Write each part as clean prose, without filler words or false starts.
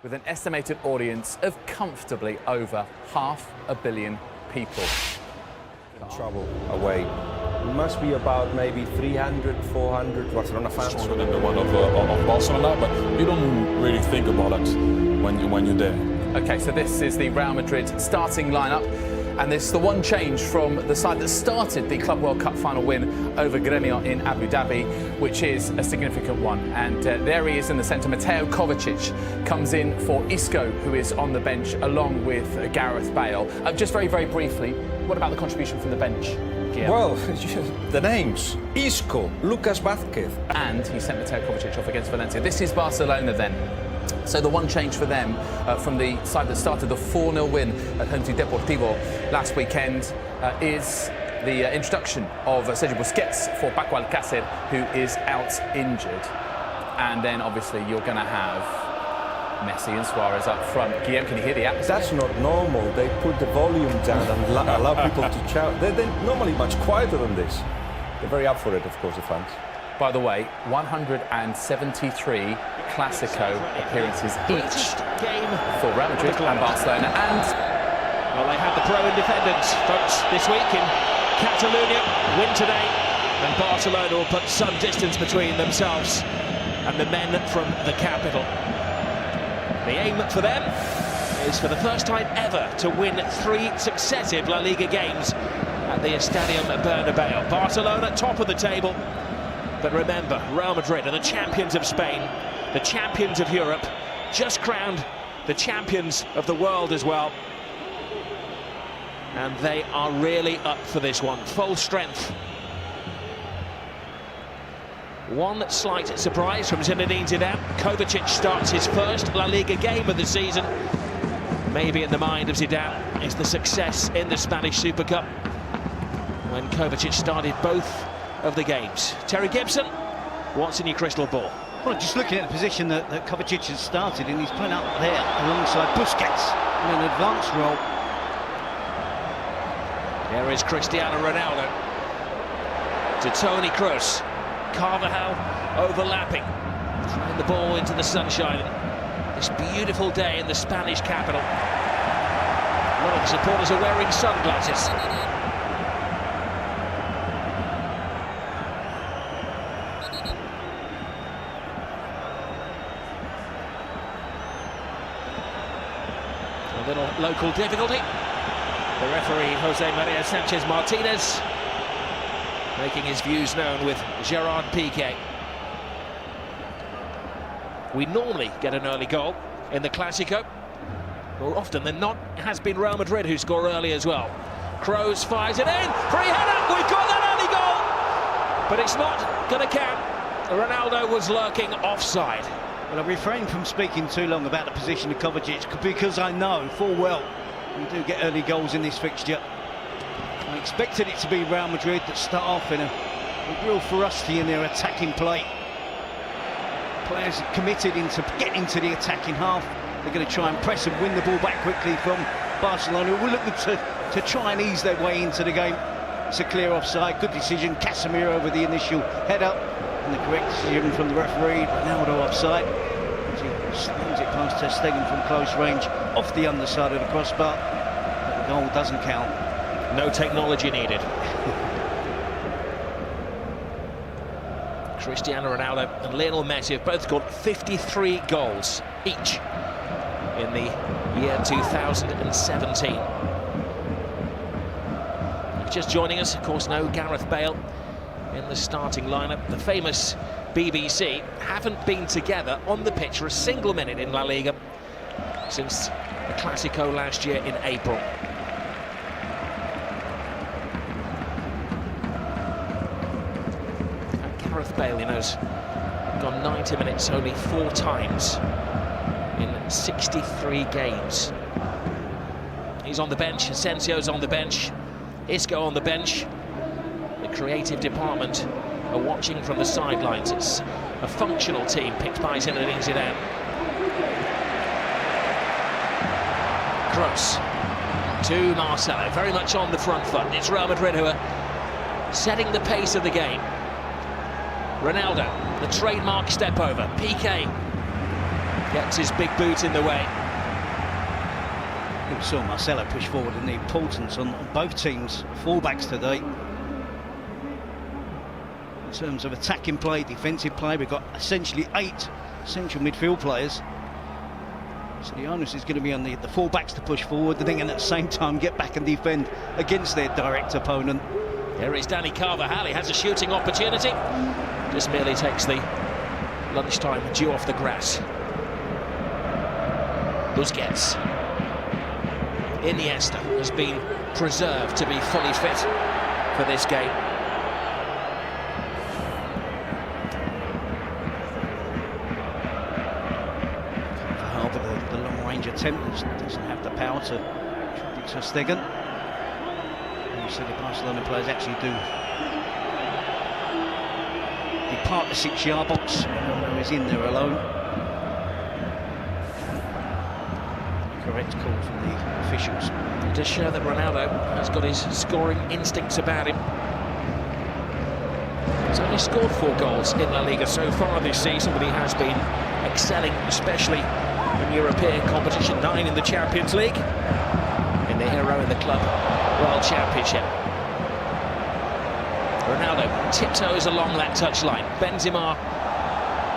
with an estimated audience of comfortably over 500 million people. Trouble away. It must be about maybe 300, 400 Barcelona fans. Stronger than the one of Barcelona, but you don't really think about it when you're there. Okay, so this is the Real Madrid starting lineup, and this is the one change from the side that started the Club World Cup final win over Gremio in Abu Dhabi, which is a significant one. And there he is in the centre. Mateo Kovacic comes in for Isco, who is on the bench, along with Gareth Bale. Just very, very briefly, what about the contribution from the bench? Well, the names: Isco, Lucas Vázquez. And he sent Mateo Kovacic off against Valencia. This is Barcelona then. So the one change for them from the side that started the 4-0 win at home to Deportivo last weekend is the introduction of Sergio Busquets for Paco Alcácer, who is out injured. And then obviously you're going to have Messi and Suarez up front. Guillaume, can you hear the atmosphere? That's not normal. They put the volume down and allow people to shout. They're normally much quieter than this. They're very up for it, of course, the fans. By the way, 173 Clásico appearances each for Real Madrid and Barcelona. And well, they had the pro independence votes this week in Catalonia. Win today, and Barcelona will put some distance between themselves and the men from the capital. The aim for them is for the first time ever to win 3 successive La Liga games at the Estadio Bernabeu. Barcelona top of the table. But remember, Real Madrid are the champions of Spain, the champions of Europe, just crowned the champions of the world as well. And they are really up for this one, full strength. One slight surprise from Zinedine Zidane. Kovacic starts his first La Liga game of the season. Maybe in the mind of Zidane is the success in the Spanish Super Cup, when Kovacic started both of the games. Terry Gibson, what's in your crystal ball? Well, just looking at the position that Kovacic has started, and he's playing up there alongside Busquets in an advanced role. There is Cristiano Ronaldo to Toni Kroos. Carvajal overlapping, throwing the ball into the sunshine. This beautiful day in the Spanish capital. A lot of the supporters are wearing sunglasses. A little local difficulty. The referee, Jose Maria Sanchez Martinez, making his views known with Gerard Piqué. We normally get an early goal in the Clásico. More often than not, it has been Real Madrid who score early as well. Kroos fires it in, free header, we've got that early goal! But it's not going to count. Ronaldo was lurking offside. Well, I refrain from speaking too long about the position of Kovacic, because I know full well we do get early goals in this fixture. I expected it to be Real Madrid that start off in a real ferocity in their attacking play. Players committed into getting to the attacking half. They're going to try and press and win the ball back quickly from Barcelona. We're looking to try and ease their way into the game. It's a clear offside. Good decision. Casemiro with the initial header, and the correct decision from the referee. Ronaldo offside. He slams it past Ter Stegen from close range, off the underside of the crossbar. But the goal doesn't count. No technology needed. Cristiano Ronaldo and Lionel Messi have both scored 53 goals each in the year 2017. Just joining us, of course, no Gareth Bale in the starting lineup. The famous BBC haven't been together on the pitch for a single minute in La Liga since the Clásico last year in April. Gareth Bale, has gone 90 minutes only 4 times in 63 games. He's on the bench, Asensio's on the bench, Isco on the bench. The creative department are watching from the sidelines. It's a functional team picked by Zinedine Zidane. Kroos to Marcelo, very much on the front foot. It's Real Madrid who are setting the pace of the game. Ronaldo, the trademark step over. Piqué Gets his big boot in the way. We saw Marcelo push forward and the importance on both teams' fullbacks today. In terms of attacking play, defensive play, we've got essentially 8 central midfield players. So the onus is going to be on the fullbacks to push forward and then at the same time get back and defend against their direct opponent. Here is Dani Carvajal, he has a shooting opportunity. Just merely takes the lunchtime dew off the grass. Busquets. Iniesta has been preserved to be fully fit for this game. The long-range attempt doesn't have the power to contribute to Stegen. You see the Barcelona players actually do depart the 6-yard box. Ronaldo is in there alone. Correct call from the officials. It does show that Ronaldo has got his scoring instincts about him. He's only scored 4 goals in La Liga so far this season, but he has been excelling, especially in European competition. 9 in the Champions League, in the hero in the club World Championship. Ronaldo tiptoes along that touchline. Benzema,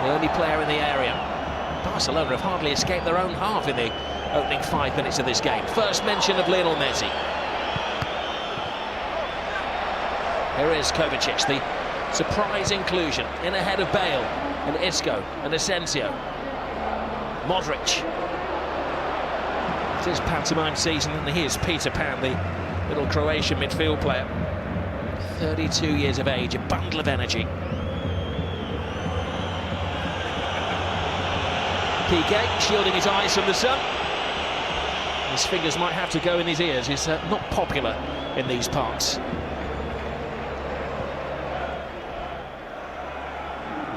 the only player in the area. Barcelona have hardly escaped their own half in the opening 5 minutes of this game. First mention of Lionel Messi. Here is Kovacic, the surprise inclusion, in ahead of Bale and Isco and Asensio. Modric. It is pantomime season and he is Peter Pan, the little Croatian midfield player. 32 years of age, a bundle of energy. Piqué shielding his eyes from the sun. His fingers might have to go in his ears. He's not popular in these parts.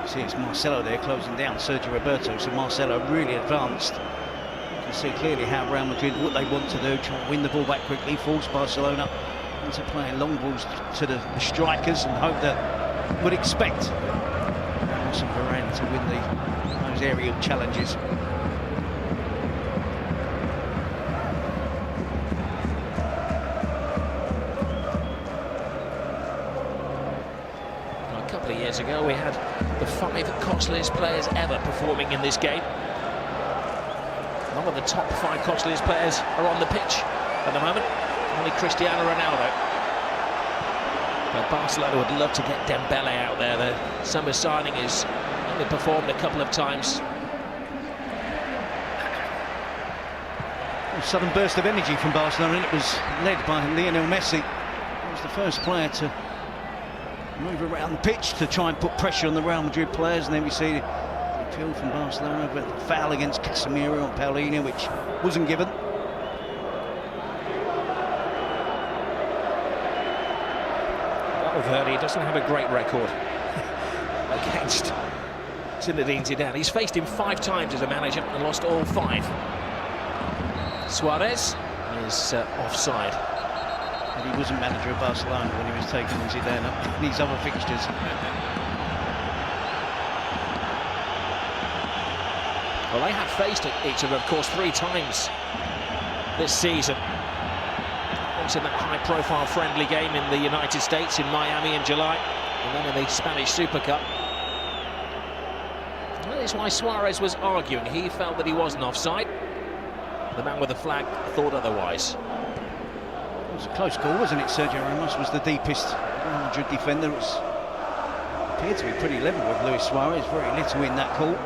You see it's Marcelo there closing down Sergio Roberto, so Marcelo really advanced. You can see clearly how Real Madrid, what they want to do, try and win the ball back quickly, force Barcelona into playing long balls to the strikers and hope that would expect Ramos and Varane to win those aerial challenges. A couple of years ago we had the 5 costliest players ever performing in this game. None of the top 5 costliest players are on the pitch at the moment. Only Cristiano Ronaldo. But Barcelona would love to get Dembele out there. The summer signing is only performed a couple of times. A sudden burst of energy from Barcelona, and it was led by Lionel Messi. He was the first player to move around the pitch to try and put pressure on the Real Madrid players, and then we see the appeal from Barcelona with a foul against Casemiro and Paulinho, which wasn't given. Valverde doesn't have a great record against Zinedine Zidane. He's faced him 5 times as a manager and lost all 5. Suarez is offside. And he wasn't manager of Barcelona when he was taking Zidane up in these other fixtures. Well, they have faced each other, of course, 3 times this season. Once in that high-profile friendly game in the United States in Miami in July, and then in the Spanish Super Cup. That is why Suarez was arguing. He felt that he wasn't offside. The man with the flag thought otherwise. It was a close call, wasn't it? Sergio Ramos was the deepest Real Madrid defender. It appeared to be pretty level with Luis Suarez. Very little in that call.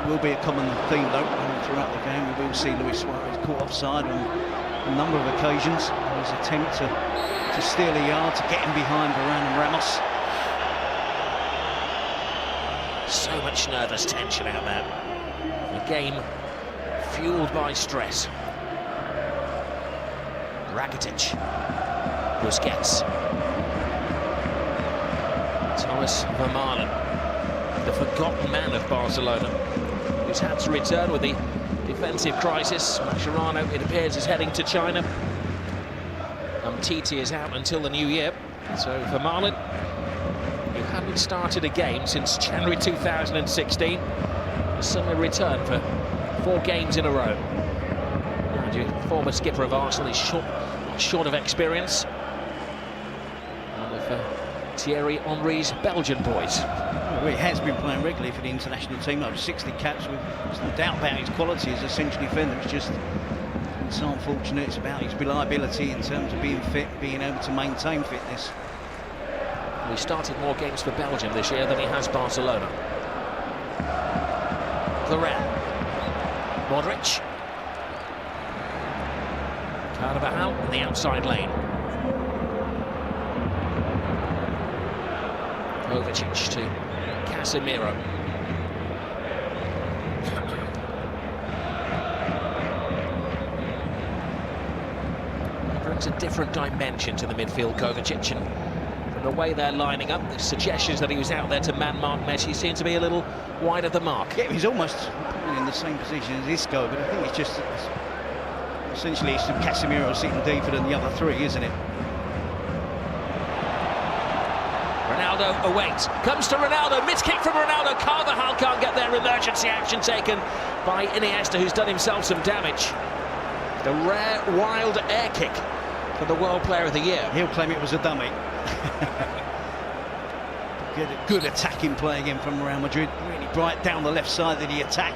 Will be a common theme though throughout the game. We will see Luis Suarez caught offside on a number of occasions. His attempt to steal a yard, to get him behind Varane and Ramos. So much nervous tension out there. A game fueled by stress. Rakitic, Busquets, Thomas Vermaelen, the forgotten man of Barcelona, who's had to return with the defensive crisis. Mascherano, it appears, is heading to China. Titi is out until the new year. So Vermaelen, who hadn't Hadn't started a game since January 2016. Suddenly returned for 4 games in a row. Mind you, former skipper of Arsenal is short of experience. And of Thierry Henry's Belgian boys. Well, he has been playing regularly for the international team, over 60 caps. There's no doubt about his quality as a central defender. It's just so unfortunate. It's about his reliability in terms of being fit, being able to maintain fitness. He started more games for Belgium this year than he has Barcelona. Varane. Modric. Carvajal in the outside lane. Kovacic to Casemiro. Brings a different dimension to the midfield, Kovacic, and from the way they're lining up, the suggestions that he was out there to man-mark Messi seem to be a little wide of the mark. Yeah, he's almost in the same position as Isco, but I think it's just essentially it's Casemiro sitting deeper than the other 3, isn't it? Ronaldo awaits, comes to Ronaldo, mid-kick from Ronaldo, Carvajal can't get there, emergency action taken by Iniesta, who's done himself some damage. The rare, wild air kick for the World Player of the Year. He'll claim it was a dummy. Good attacking play again from Real Madrid, really bright down the left side of the attack.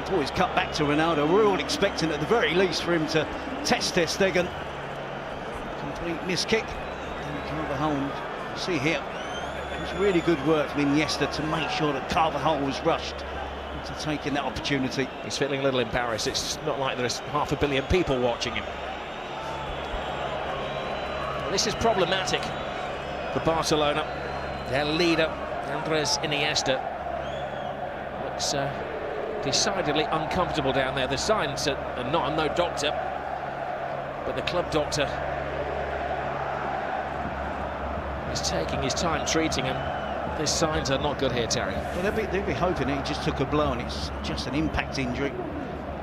It's always cut back to Ronaldo. We're all expecting at the very least for him to test Ter Stegen. Complete miss-kick. Carvajal, see here, it was really good work from Iniesta to make sure that Carvajal was rushed into taking that opportunity. He's feeling a little embarrassed. It's not like there's 500 million people watching him. Well, this is problematic for Barcelona. Their leader, Andres Iniesta, looks decidedly uncomfortable down there. The signs are not, I'm no doctor, but the club doctor is taking his time treating him. The signs are not good here, Terry. Well, they'll be hoping that he just took a blow and it's just an impact injury.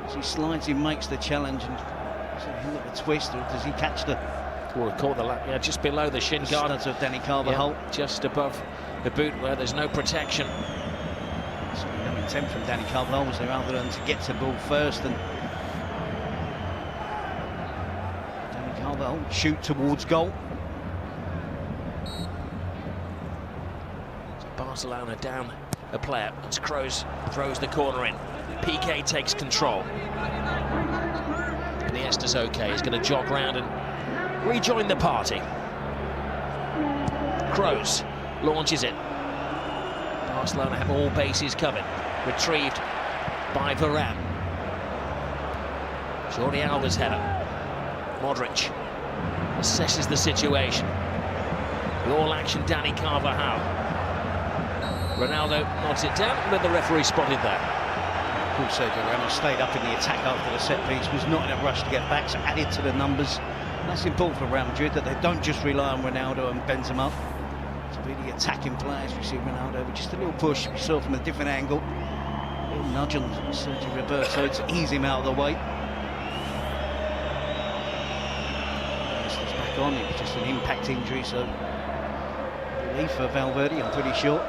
As he slides, he makes the challenge, and does he look at the twist, or does he catch the... Or caught the yeah, just below the shin guard of Dani Carvajal, yeah, just above the boot where there's no protection. So no intent from Dani Carvajal was there other than to get to the ball first, and Dani Carvajal shoot towards goal. So Barcelona down a player as Kroos throws the corner in. Piqué takes control. Iniesta's okay. He's going to jog round and rejoin the party. Kroos launches it. Barcelona have all bases covered. Retrieved by Varane. Jordi Alba's header. Modric assesses the situation. The all-action Dani Carvajal. Ronaldo nods it down, but the referee spotted that. Also, Ramos stayed up in the attack after the set piece, was not in a rush to get back, so added to the numbers. That's important for Real Madrid, that they don't just rely on Ronaldo and Benzema to be the attacking players. We see Ronaldo with just a little push, we saw from a different angle. A little nudge on Sergio Roberto to ease him out of the way. He's back on, it was just an impact injury, so relief for Valverde, I'm pretty sure.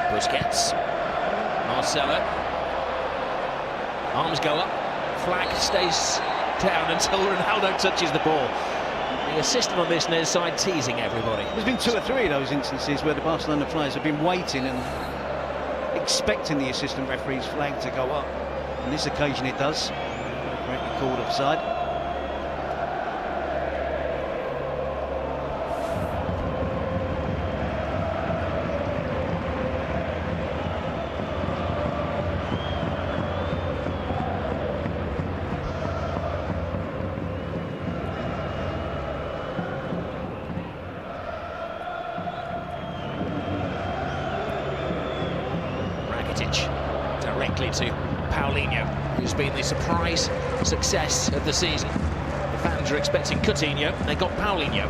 Busquets, Marcelo, arms go up, flag stays down until Ronaldo touches the ball. The assistant on this near side teasing everybody. There's been 2 or 3 of those instances where the Barcelona players have been waiting and expecting the assistant referee's flag to go up. On this occasion it does. Correctly called offside. Directly to Paulinho, who's been the surprise success of the season. The fans are expecting Coutinho, they got Paulinho.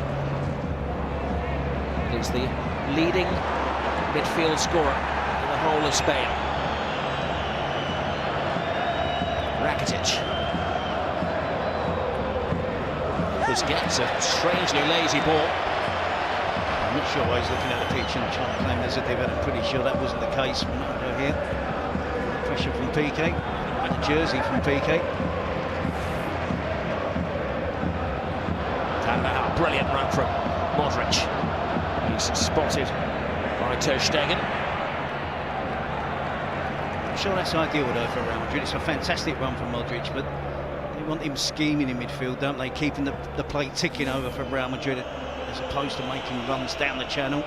He's the leading midfield scorer in the whole of Spain. Rakitic. Busquets, a strangely lazy ball. not sure why he's looking at the pitch and trying to claim there's a div. I'm pretty sure that wasn't the case. Ronaldo here. Pressure from PK. And a jersey from PK. Brilliant run from Modric. He's spotted by Ter Stegen. I'm sure that's ideal though for Real Madrid. It's a fantastic run from Modric, but they want him scheming in midfield, don't they? Keeping the play ticking over for Real Madrid as opposed to making runs down the channel.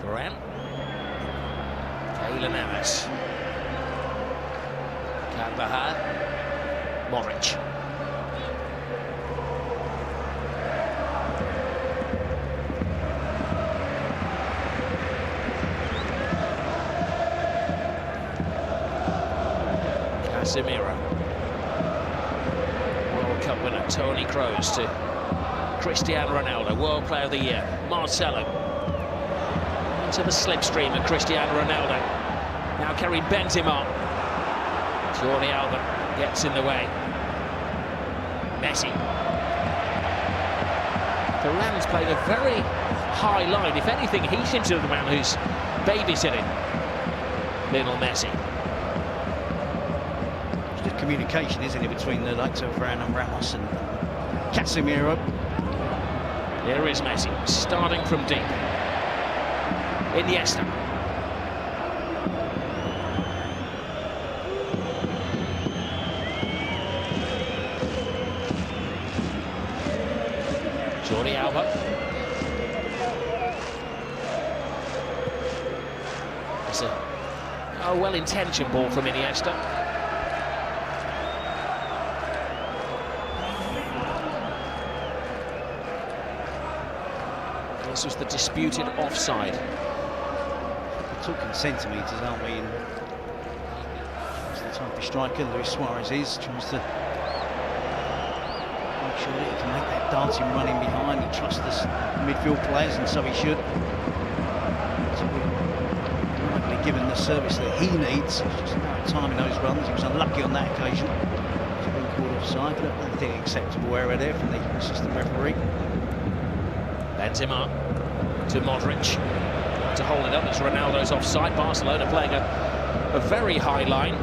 Varane. Keylor Carvajal. Modric. Casemiro. World Cup winner Toni Kroos to Cristiano Ronaldo, World Player of the Year. Marcelo. Into the slipstream of Cristiano Ronaldo. Now carrying Benzema. Jordi Alba gets in the way. Messi. Varane's played a very high line. If anything, he seems to be the man who's babysitting Lionel Messi. It's good communication, isn't it, between the likes of Varane and Ramos and Casemiro. Here is Messi, starting from deep. Iniesta. Jordi Alba. It's a well-intentioned ball from Iniesta. This was the disputed offside. We're talking centimetres, aren't we? He's the type of striker Luis Suarez is. Tries to make sure that he can make that darting run in behind. He trusts the midfield players, and so he should. So we're likely given the service that he needs. It's just a matter of timing those runs. He was unlucky on that occasion. He's been called offside, but I think acceptable error there from the assistant referee. Benzema to Modric to hold it up as Ronaldo's offside. Barcelona playing a very high line.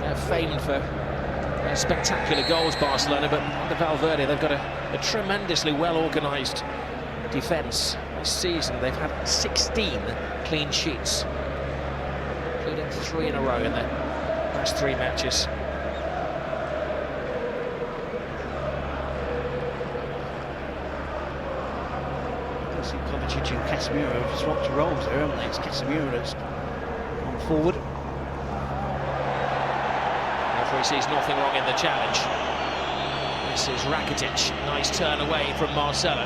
They're famed for spectacular goals, Barcelona, but under Valverde they've got a tremendously well-organised defence. This season they've had 16 clean sheets, including 3 in a row in their last 3 matches. Kovacic and Casemiro have swapped roles there, haven't they? It's Casemiro that's gone forward. Referee sees nothing wrong in the challenge. This is Rakitic. Nice turn away from Marcelo. I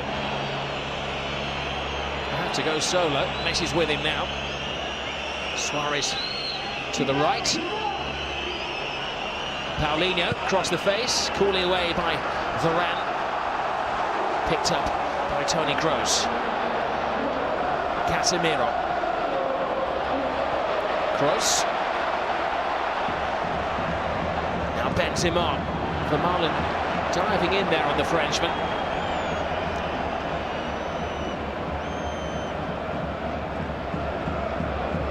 have to go solo. Messi's with him now. Suarez to the right. Paulinho across the face, coolly away by Varane. Picked up by Toni Kroos. Casemiro. Kroos. Now Benzema. Vermaelen diving in there on the Frenchman.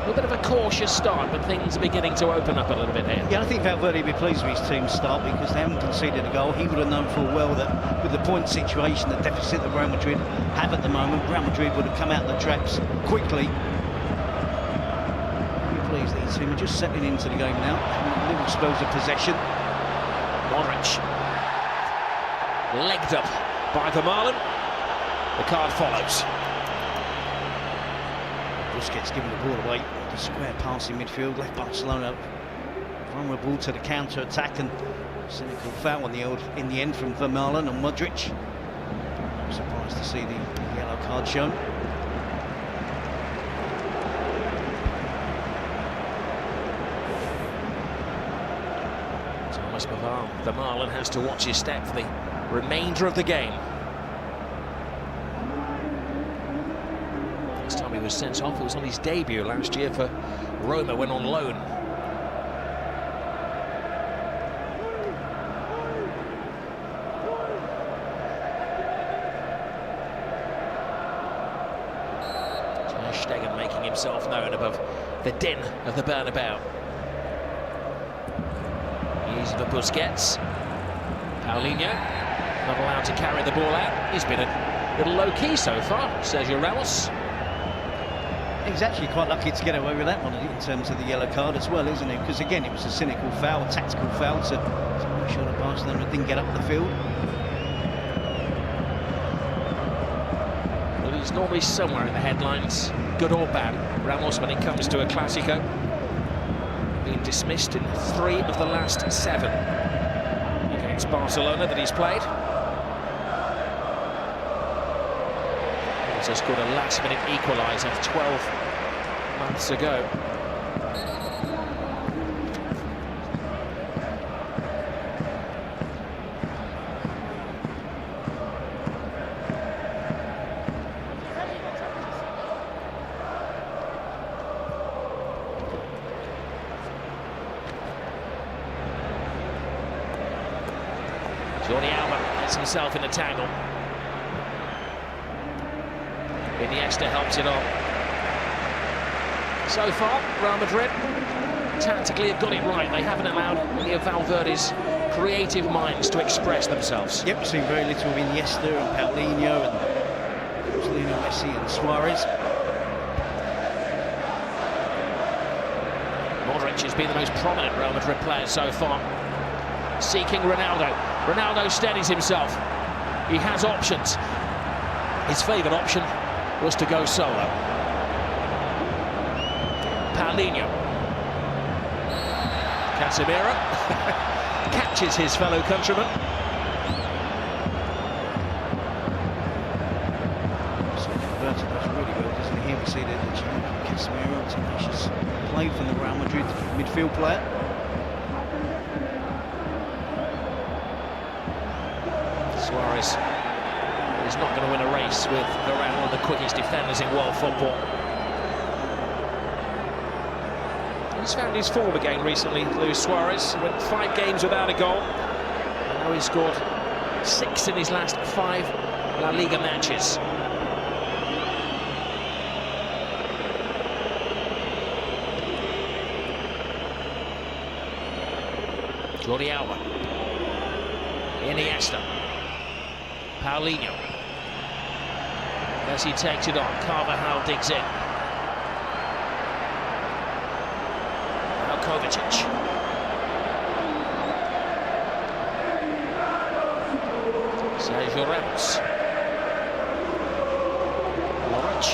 A bit of a cautious start, but things are beginning to open up a little bit here. Yeah, I think Valverde will be pleased with his team's start because they haven't conceded a goal. He would have known full well that with the point situation, the deficit that Real Madrid have at the moment, Real Madrid would have come out the traps quickly. Be pleased that his team are just settling into the game now, having little spells of possession. Modric. Legged up by Vermaelen. The card follows. Busquets giving the ball away. The square pass in midfield left Barcelona vulnerable to the counter-attack, and cynical foul in the end from Vermaelen and Modric. I'm surprised to see the yellow card shown. Thomas Vermaelen has to watch his step for the remainder of the game. Last time he was sent off, it was on his debut last year for Roma when on loan. himself known above the din of the Bernabeu. Easy for Busquets. Paulinho, not allowed to carry the ball out. He's been a little low-key so far, Sergio Ramos. He's actually quite lucky to get away with that one in terms of the yellow card as well, isn't he? Because again, it was a cynical foul, a tactical foul to make sure that Barcelona didn't get up the field. Well, he's normally somewhere in the headlines, good or bad. Ramos, when it comes to a Clásico, been dismissed in 3 of the last 7 against Barcelona that he's played. He's scored a last-minute equaliser 12 months ago. Jordi Alba gets himself in a tangle. Iniesta helps it on. So far, Real Madrid tactically have got it right. They haven't allowed any of Valverde's creative minds to express themselves. Yep, we've seen very little of Iniesta and Paulinho and Lionel Messi and Suarez. Modric has been the most prominent Real Madrid player so far. Seeking Ronaldo. Ronaldo steadies himself. He has options. His favourite option was to go solo. Paulinho. Casemiro catches his fellow countryman. So Roberto does really well, doesn't he? Here we see the change. Casemiro, tenacious play from the Real Madrid midfield player. Suarez is not going to win a race with Varane, one of the quickest defenders in world football. He's found his form again recently, Luis Suarez. Went 5 games without a goal. And now he's scored 6 in his last 5 La Liga matches. Jordi Alba. Iniesta. Paulinho. Messi takes it on. Carvajal digs in. Now Kovacic. Sergio Ramos. Modric.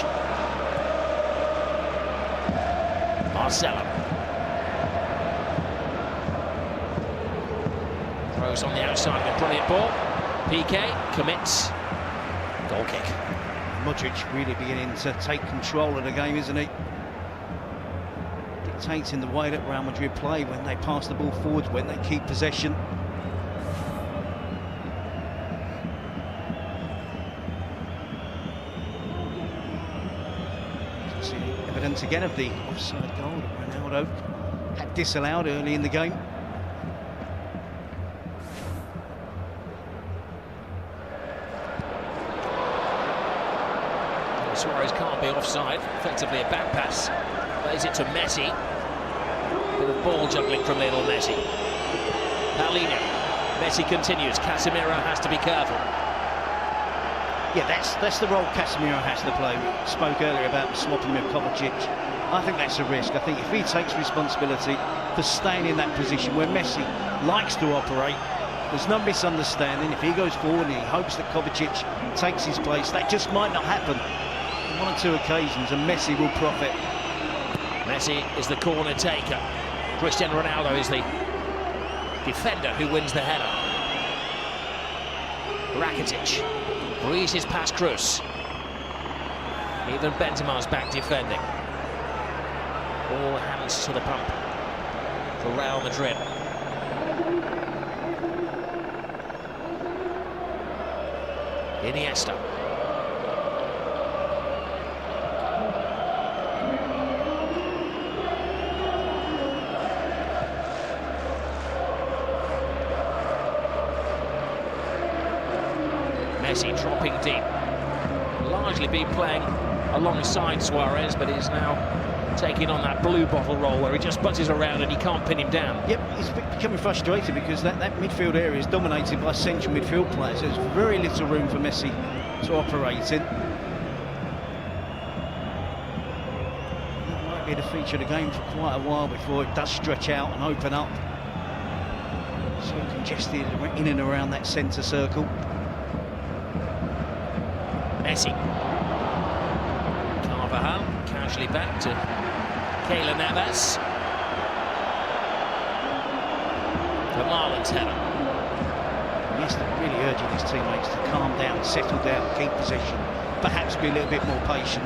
Marcelo. Throws on the outside of a brilliant ball. PK commits. Goal kick. Modric really beginning to take control of the game, isn't he? Dictating the way that Real Madrid play when they pass the ball forward, when they keep possession. See evidence again of the offside goal that Ronaldo had disallowed early in the game. Suarez can't be offside, effectively a back pass. Plays it to Messi. Bit of ball juggling from Lionel Messi. Paulinho. Messi continues. Casemiro has to be careful. Yeah, that's the role Casemiro has to play. We spoke earlier about swapping with Kovacic. I think that's a risk. I think if he takes responsibility for staying in that position where Messi likes to operate, there's no misunderstanding. If he goes forward and he hopes that Kovacic takes his place, that just might not happen. 1 or 2 occasions, and Messi will profit. Messi is the corner taker. Cristiano Ronaldo is the defender who wins the header. Rakitic breezes past Cruz. Even Benzema's back defending. All hands to the pump for Real Madrid. Iniesta. Messi dropping deep. Largely been playing alongside Suarez, but he's now taking on that blue bottle role where he just buzzes around and you can't pin him down. Yep, he's becoming frustrated because that midfield area is dominated by central midfield players. There's very little room for Messi to operate in. That might be the feature of the game for quite a while before it does stretch out and open up. So congested in and around that centre circle. Messi. Carvajal casually back to Keylor Navas. The Marlins header. Yes, they're really urging his teammates to calm down, settle down, keep possession, perhaps be a little bit more patient.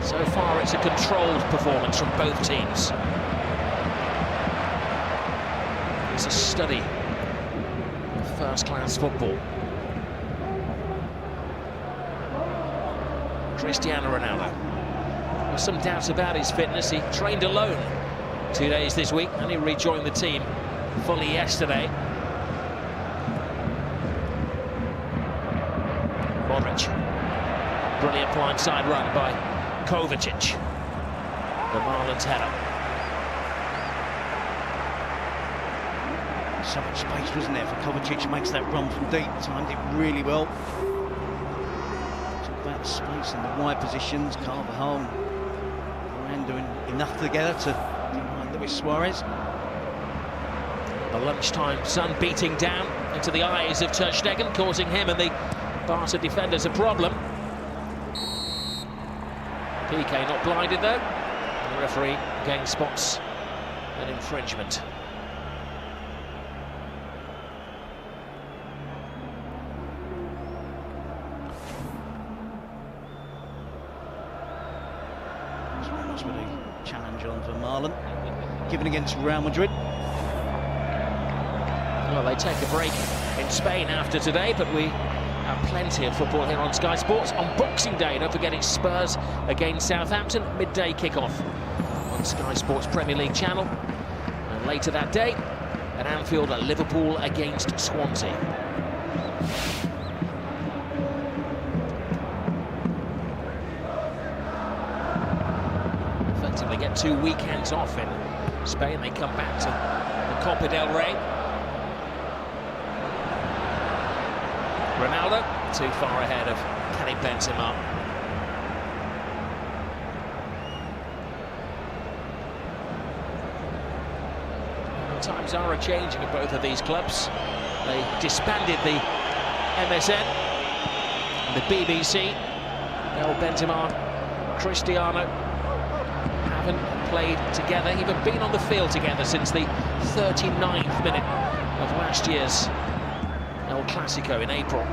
So far it's a controlled performance from both teams. It's a study of first-class football. Cristiano Ronaldo. There's some doubts about his fitness. He trained alone 2 days this week and he rejoined the team fully yesterday. Modric. Brilliant blindside run by Kovacic. The Marlins header. So much space, wasn't there, for Kovacic. Makes that run from deep, timed it really well. Talk about the space in the wide positions. Carvajal and Varane doing enough together to deny Luis Suarez. The lunchtime sun beating down into the eyes of Ter Stegen, causing him and the Barca defenders a problem. Piqué not blinded though. The referee again spots an infringement. With a challenge on for Marlon, given against Real Madrid. Well, they take a break in Spain after today, but we have plenty of football here on Sky Sports. On Boxing Day, don't forget it's Spurs against Southampton, midday kickoff on Sky Sports Premier League channel. And later that day, at Anfield, Liverpool against Swansea. They get 2 weekends off in Spain. They come back to the Copa del Rey. Ronaldo too far ahead of Karim Benzema. Times are a-changing at both of these clubs. They disbanded the MSN and the BBC. Now Benzema, Cristiano haven't played together, even been on the field together since the 39th minute of last year's El Clásico in April.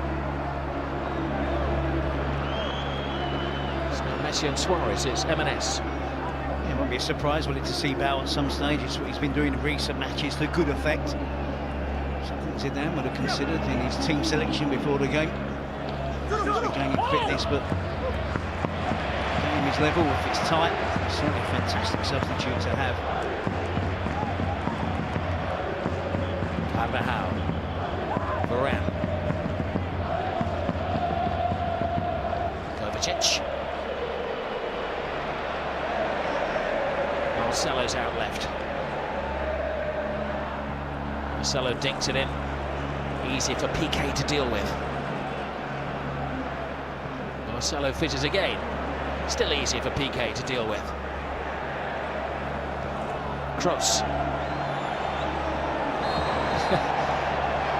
So Messi and Suarez is M&S. It won't be a surprise, will it, to see Bale at some stage. It's what he's been doing in recent matches to good effect. Something Zidane would have considered in his team selection before the game. Regaining fitness, but game is level. If it's tight, it's certainly a fantastic substitute to have. Carvajal. Varane. Kovacic. Marcelo's out left. Marcelo dinks it in. Easy for Piqué to deal with. Marcelo fizzes again. Still easy for Piqué to deal with. Kroos.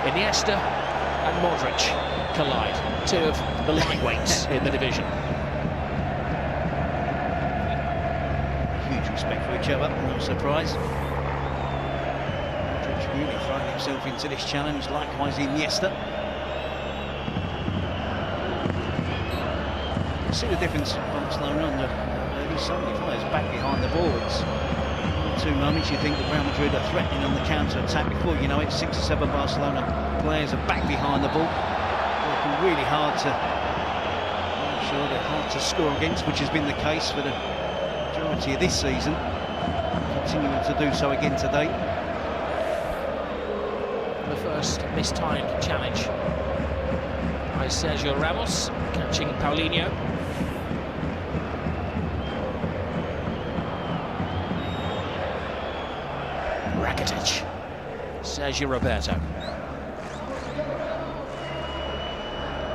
Iniesta and Modric collide. Two of the lightweights in the division. Huge respect for each other, no surprise. Modric really throwing himself into this challenge, likewise Iniesta. See the difference Barcelona under early 75s back behind the ball. It's 2 moments you think that Real Madrid are threatening on the counter-attack. Before you know it, 6 or 7 Barcelona players are back behind the ball, working really hard to make sure they're hard to score against, which has been the case for the majority of this season, continuing to do so again today. The first mistimed challenge by Sergio Ramos, catching Paulinho. Rakitic, Sergio Roberto.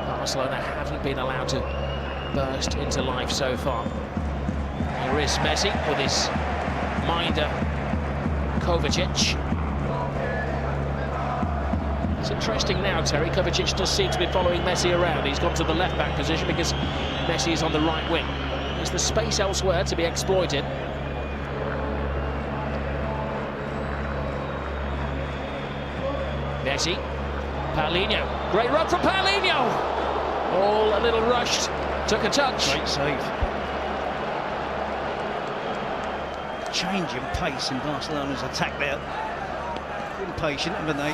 Barcelona haven't been allowed to burst into life so far. Here is Messi with his minder, Kovacic. It's interesting now, Terry. Kovacic does seem to be following Messi around. He's gone to the left-back position because Messi is on the right wing. Is the space elsewhere to be exploited? Messi, Paulinho, great run from Paulinho! All a little rushed, took a touch. Great save. Change in pace in Barcelona's attack there. Impatient, haven't they?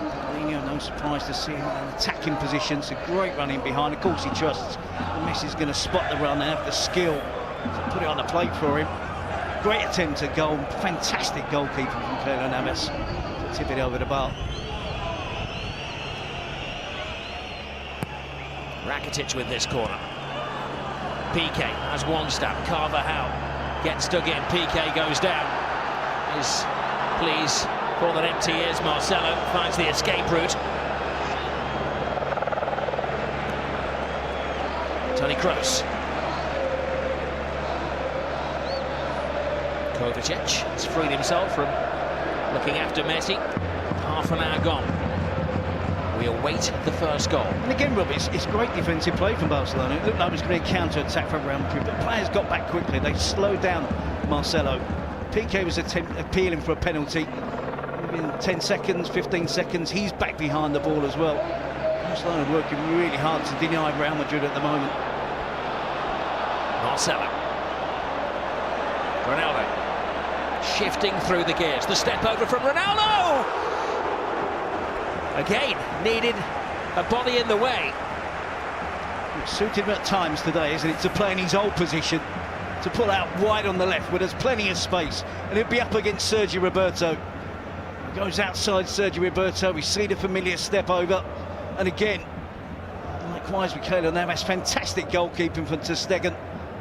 Paulinho, no surprise to see him in an attacking position. It's a great run in behind. Of course he trusts Messi's going to spot the run and have the skill to put it on the plate for him. Great attempt at goal, fantastic goalkeeping from Keylor Navas to tip it over the bar. Rakitic with this corner. PK has one step. Carvajal gets dug in. PK goes down. Is please for that empty is Marcelo finds the escape route. Toni Kroos. Kovacic has freed himself from looking after Messi. Half an hour gone. We await the first goal. And again, Rob, it's great defensive play from Barcelona. It looked like it was going to counter-attack from Real Madrid, but players got back quickly. They slowed down Marcelo. PK was appealing for a penalty. Within 10 seconds, 15 seconds, he's back behind the ball as well. Barcelona working really hard to deny Real Madrid at the moment. Marcelo. Ronaldo. Shifting through the gears. The step over from Ronaldo! Again, needed a body in the way. It's suited him at times today, isn't it, to play in his old position, to pull out wide on the left where there's plenty of space, and he'll be up against Sergio Roberto. He goes outside Sergio Roberto, we see the familiar step over, and again, likewise with Keylor Navas, fantastic goalkeeping from ter Stegen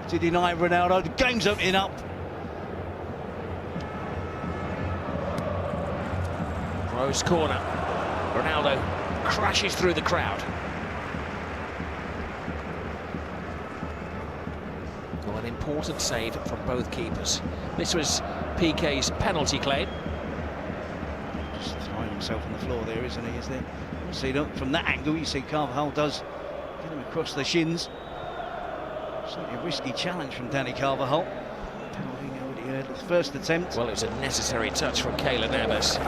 to deny Ronaldo. The game's opening up. Rose corner. Ronaldo crashes through the crowd. Well, an important save from both keepers. This was PK's penalty claim. Just throwing himself on the floor there, isn't he? Is there? You see, from that angle, you see Carvajal does get him across the shins. Certainly a risky challenge from Dani Carvajal. Paulinho already heard the first attempt. Well, it was a necessary touch from Keylor Navas.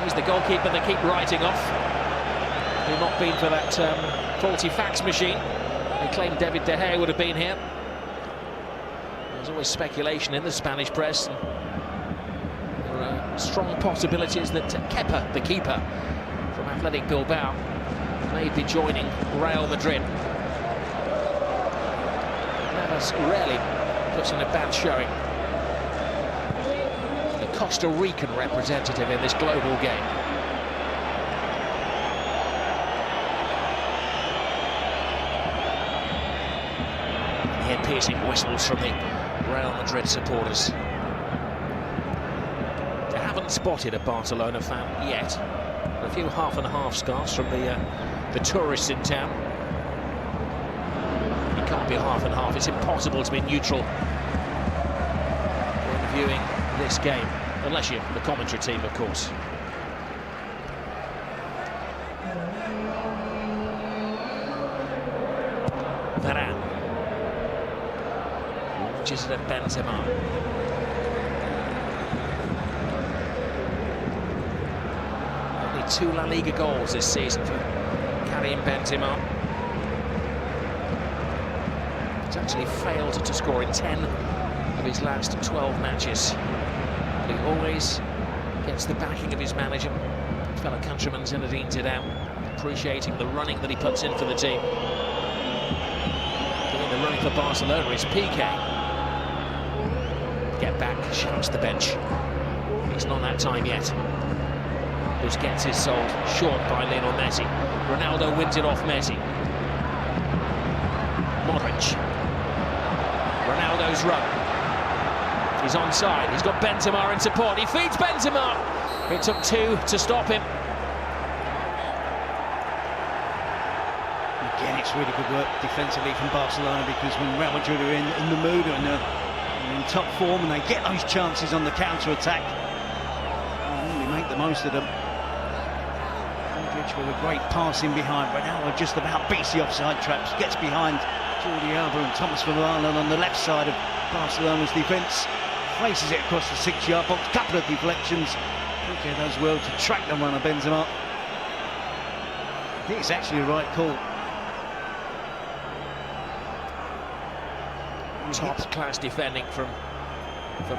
He's the goalkeeper they keep writing off. Had not been for that faulty fax machine, they claimed David De Gea would have been here. There's always speculation in the Spanish press. There are strong possibilities that Kepa, the keeper from Athletic Bilbao, may be joining Real Madrid. Navas rarely puts in a bad showing. Costa Rican representative in this global game. Here piercing whistles from the Real Madrid supporters. They haven't spotted a Barcelona fan yet. A few half-and-half scarves from the tourists in town. It can't be half and half. It's impossible to be neutral when viewing this game. Unless you're the commentary team, of course. Varane. Launches it at Benzema. Only 2 La Liga goals this season for Karim Benzema. He's actually failed to score in 10 of his last 12 matches. He always gets the backing of his manager, fellow countryman Zinedine Zidane, appreciating the running that he puts in for the team. Doing the running for Barcelona is PK. Get back, shouts the bench. It's not that time yet. Busquets is sold short by Lionel Messi. Ronaldo wins it off Messi. Modric. Ronaldo's run. He's onside. He's got Benzema in support. He feeds Benzema. It took two to stop him. Again, it's really good work defensively from Barcelona, because when Real Madrid are in the mood and in top form and they get those chances on the counter-attack, they make the most of them. Modric with a great pass in behind. Ronaldo just about beats the offside traps, gets behind Jordi Alba and Thomas Varane on the left side of Barcelona's defence. Places it across the 6-yard box, couple of deflections. Piqué does well to track the runner, Benzema. I think it's actually the right call. Top class defending from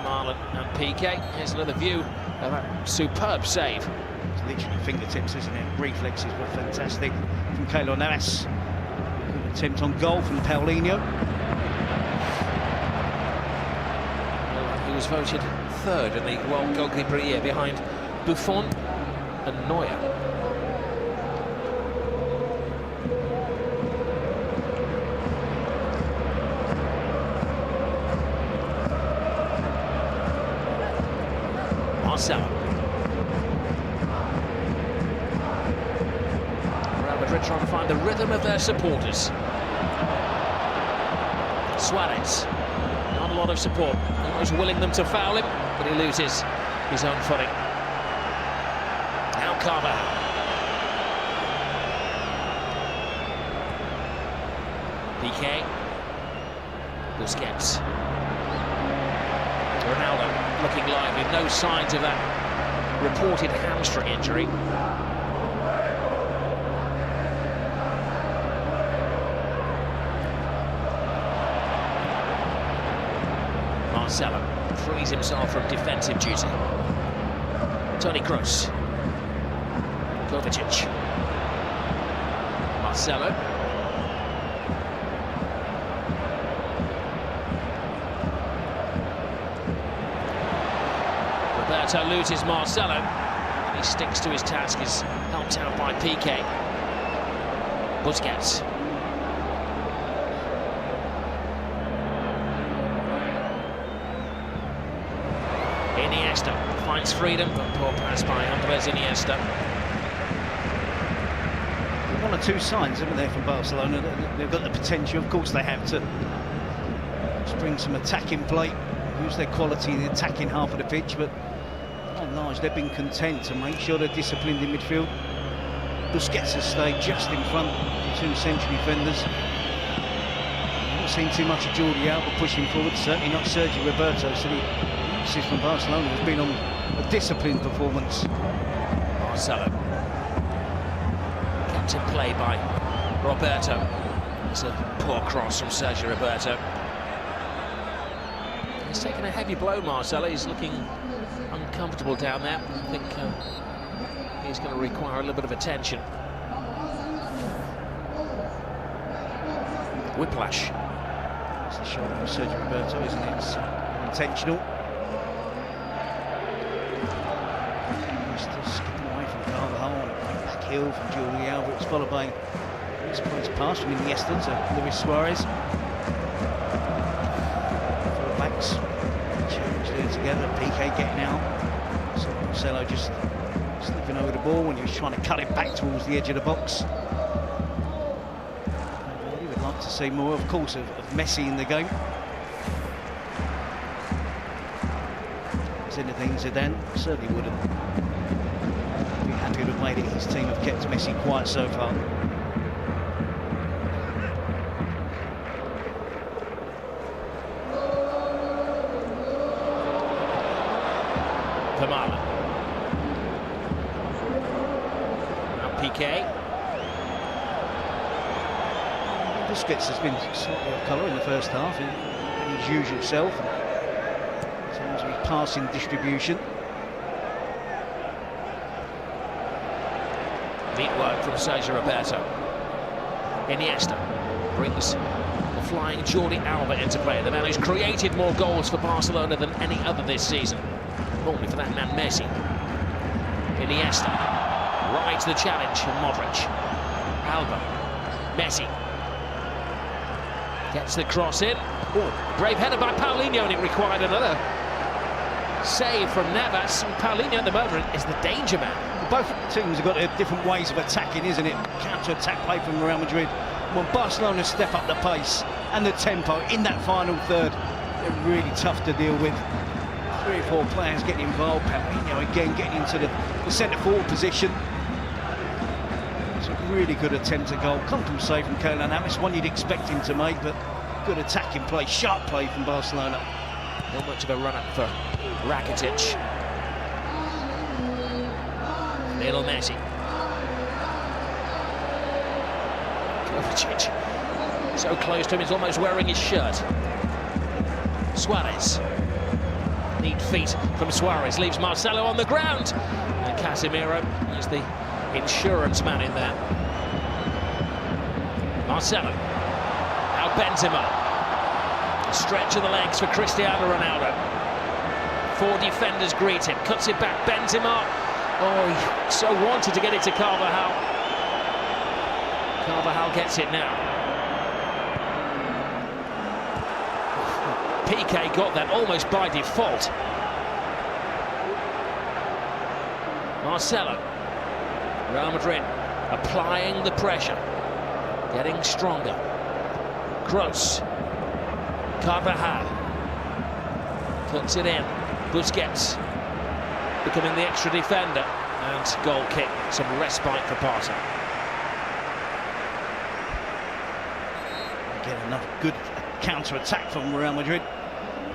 Marlon and Piqué. Here's another view of a superb save. It's literally fingertips, isn't it? Reflexes were fantastic from Keylor Navas. Good attempt on goal from Paulinho. He was voted third in the World Goalkeeper of the Year behind Buffon and Neuer. Marcelo. Real Madrid trying to find the rhythm of their supporters. Suarez. Not a lot of support. Almost willing them to foul him, but he loses his own footing. Now Carvajal. Piqué. Busquets. Ronaldo looking lively, no signs of that reported hamstring injury. Marcelo frees himself from defensive duty. Toni Kroos. Kovacic. Marcelo. Roberto loses Marcelo, and he sticks to his task, is helped out by Piqué. Busquets. Iniesta finds freedom, but poor pass by Andres Iniesta. One or two signs, haven't they, from Barcelona? They've got the potential, of course they have, to bring some attacking play, use their quality in the attacking half of the pitch, but by and large they've been content to make sure they're disciplined in midfield. Busquets has stayed just in front of the two central defenders. Not seen too much of Jordi Alba pushing forward, certainly not Sergio Roberto, so the emphasis from Barcelona has been on a disciplined performance. Marcelo. Kept in play by Roberto. It's a poor cross from Sergio Roberto. He's taken a heavy blow, Marcelo. He's looking uncomfortable down there. I think he's going to require a little bit of attention. Whiplash. It's the shot of Sergio Roberto, isn't it? It's intentional. Still skipping away from Carvajal, and a back heel from Jordi Alba. It's followed by this points pass from Iniesta to Luis Suarez. Backs changed there together. Piqué getting out. So Marcelo just slipping over the ball when he was trying to cut it back towards the edge of the box. He would like to see more, of course, of Messi in the game. Zinedine Zidane certainly wouldn't be happy to have made it. His team have kept Messi quiet so far. Vermaelen. Now Piqué. Busquets has been slightly off colour in the first half, in his usual self. In terms of his passing distribution. Neat work from Sergio Roberto. Iniesta brings the flying Jordi Alba into play, the man who's created more goals for Barcelona than any other this season. Only for that man Messi. Iniesta. awaits the challenge from Modric. Alba. Messi. Gets the cross in. Oh, brave header by Paulinho, and it required another save from Navas. And Paulinho at the moment is the danger man. Both teams have got their different ways of attacking, isn't it? Counter-attack play from Real Madrid. When Barcelona step up the pace and the tempo in that final third, they're really tough to deal with. 3 or 4 players getting involved. Paulinho again getting into the centre-forward position. It's a really good attempt to goal. Comfortable save from Keylor Navas, one you'd expect him to make, but good attacking play, sharp play from Barcelona. Not much of a run-up for Rakitic. Lionel Messi. Kovacic. So close to him, he's almost wearing his shirt. Suarez. Neat feet from Suarez, leaves Marcelo on the ground. And Casemiro is the insurance man in there. Marcelo. Now Benzema. Stretch of the legs for Cristiano Ronaldo. 4 defenders greet him, cuts it back. Benzema. Oh, he so wanted to get it to Carvajal. Carvajal gets it now. Piqué got that almost by default. Marcelo. Real Madrid applying the pressure, getting stronger. Kroos. Carvajal. Puts it in. Busquets becoming the extra defender, and goal kick, some respite for Barca. Again, another good counter-attack from Real Madrid.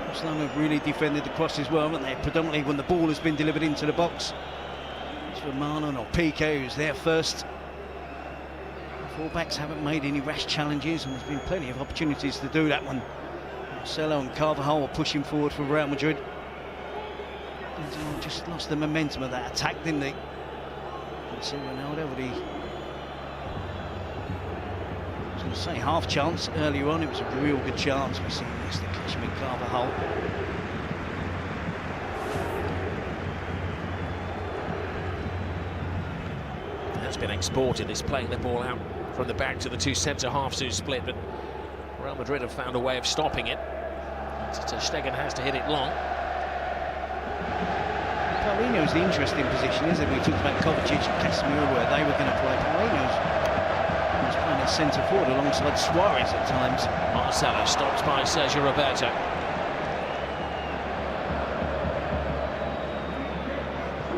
Barcelona have really defended the crosses well, haven't they? Predominantly when the ball has been delivered into the box. It's for Marlon or Piqué who's there first. The fullbacks haven't made any rash challenges, and there's been plenty of opportunities to do that one. Marcelo and Carvajal were pushing forward for Real Madrid. Just lost the momentum of that attack, didn't they? You see Ronaldo, but I was going to say half chance earlier on. It was a real good chance. We see Mr. Kashmir Carvajal. That's been exported. It's playing the ball out from the back to the 2 centre halves who split, but Real Madrid have found a way of stopping it. Ter Stegen has to hit it long. Paulinho's the interesting position, isn't it? We talked about Kovacic and Casemiro, where they were going to play. Paulinho's playing at centre forward alongside Suarez at times. Marcelo stops by Sergio Roberto.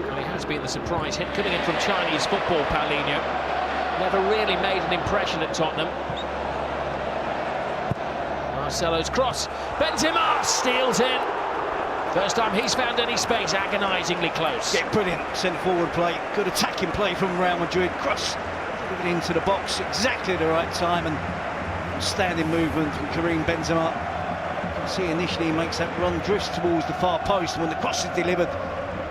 Well, he has been the surprise hit coming in from Chinese football, Paulinho. Never really made an impression at Tottenham. Marcelo's cross. Benzema steals in. First time he's found any space, agonisingly close. Yeah, brilliant centre-forward play, good attacking play from Real Madrid. Cross delivered into the box exactly at the right time, and standing movement from Karim Benzema. You can see initially he makes that run, drifts towards the far post, and when the cross is delivered,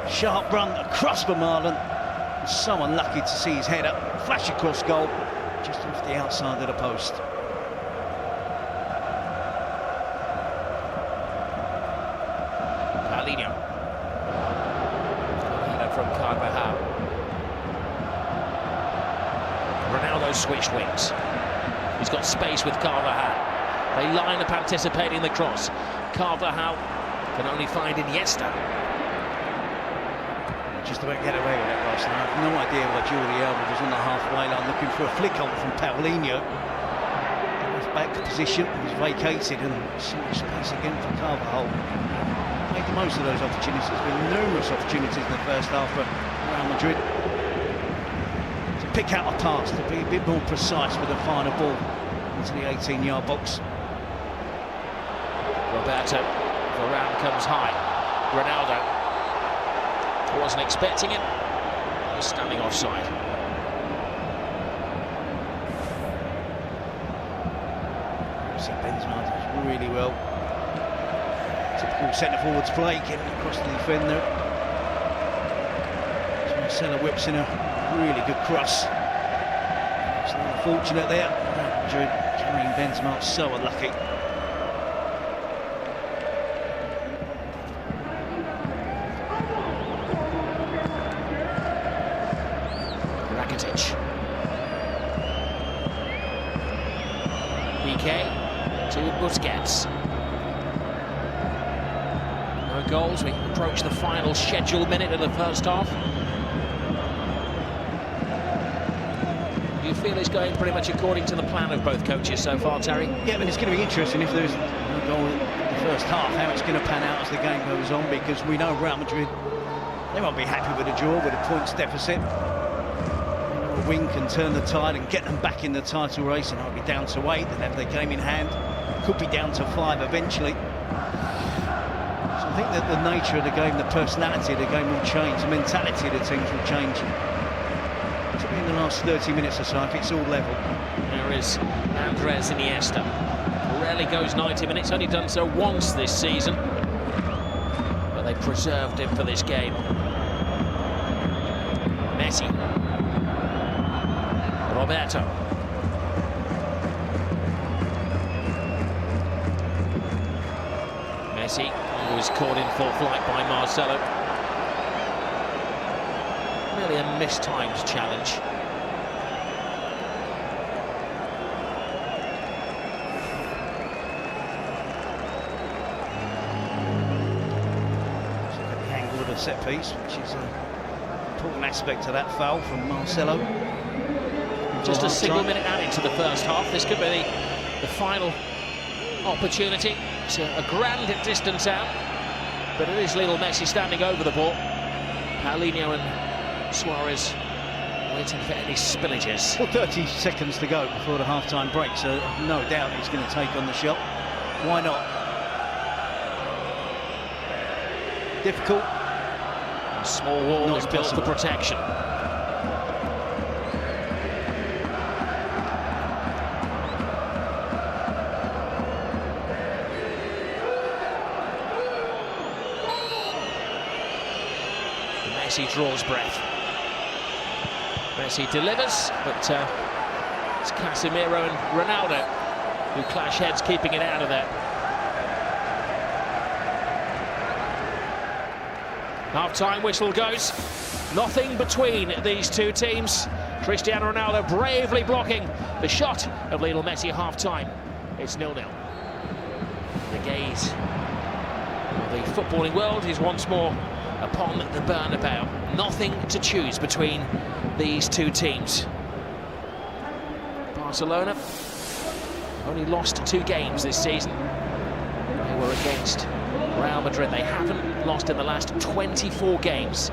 sharp run across for Marlon. And so unlucky to see his header flash across goal, just off the outside of the post. From Carvajal. Ronaldo switched wings. He's got space with Carvajal. They line up anticipating the cross. Carvajal can only find Iniesta. Just about get away with it last night. I have no idea why Jordi Alba was on the halfway line looking for a flick on from Paulinho. The left back position was vacated, and so much space again for Carvajal. Made the most of those opportunities. There's been numerous opportunities in the first half for Real Madrid to pick out a pass, to be a bit more precise with the final ball into the 18-yard box. Roberto, Varane comes high. Ronaldo wasn't expecting it. He was standing offside. See Benzema does really well. Typical centre-forwards play, getting across the defender. Marcelo whips in a really good cross. It's unfortunate there. Karim Benzema so unlucky. Rakitic. Piqué to Busquets. No goals. We approach the final scheduled minute of the first half. You feel it's going pretty much according to the plan of both coaches so far, Terry? Yeah, but it's going to be interesting if there's no goal in the first half, how it's going to pan out as the game goes on, because we know Real Madrid, they won't be happy with a draw, with a points deficit. A win can turn the tide and get them back in the title race, and it'll be down to 8, they'll have their game in hand. Could be down to 5 eventually. So I think that the nature of the game, the personality of the game will change, the mentality of the teams will change. In the last 30 minutes or so, if it's all level. There is Andres Iniesta. Rarely goes 90 minutes, only done so once this season. But they preserved him for this game. Messi. Roberto. Messi, who was caught in full flight by Marcelo. Really a mistimed challenge. Look at the angle of the set piece, which is an important aspect of that foul from Marcelo. Just a single minute added to the first half. This could be the final opportunity. It's a grand distance out, but it is little Messi standing over the ball. Paulinho and Suarez waiting for any spillages. Well, 30 seconds to go before the half-time break, so no doubt he's going to take on the shot. Why not? Difficult. A small wall Not is built for protection. Messi draws breath. Messi delivers, but it's Casemiro and Ronaldo who clash heads, keeping it out of there. Half-time whistle goes. Nothing between these two teams. Cristiano Ronaldo bravely blocking the shot of Lionel Messi at half-time. It's 0-0. The gaze of the footballing world is once more upon the Bernabeu. Nothing to choose between these two teams. Barcelona only lost 2 games this season. They were against Real Madrid. They haven't lost in the last 24 games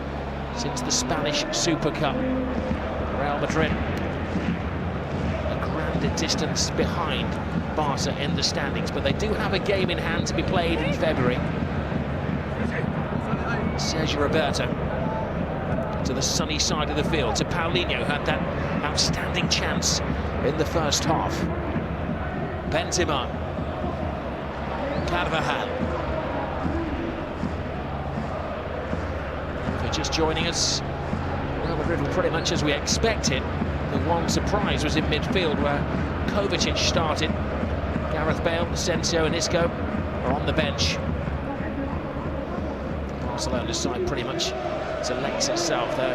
since the Spanish Super Cup. Real Madrid a grand distance behind Barca in the standings, but they do have a game in hand to be played in February. Sergio Roberto to the sunny side of the field, to Paulinho, who had that outstanding chance in the first half. Benzema, Carvajal. If you're just joining us, Real Madrid were pretty much as we expected. The one surprise was in midfield, where Kovacic started. Gareth Bale, Asensio and Isco are on the bench. Barcelona's side pretty much selects itself. The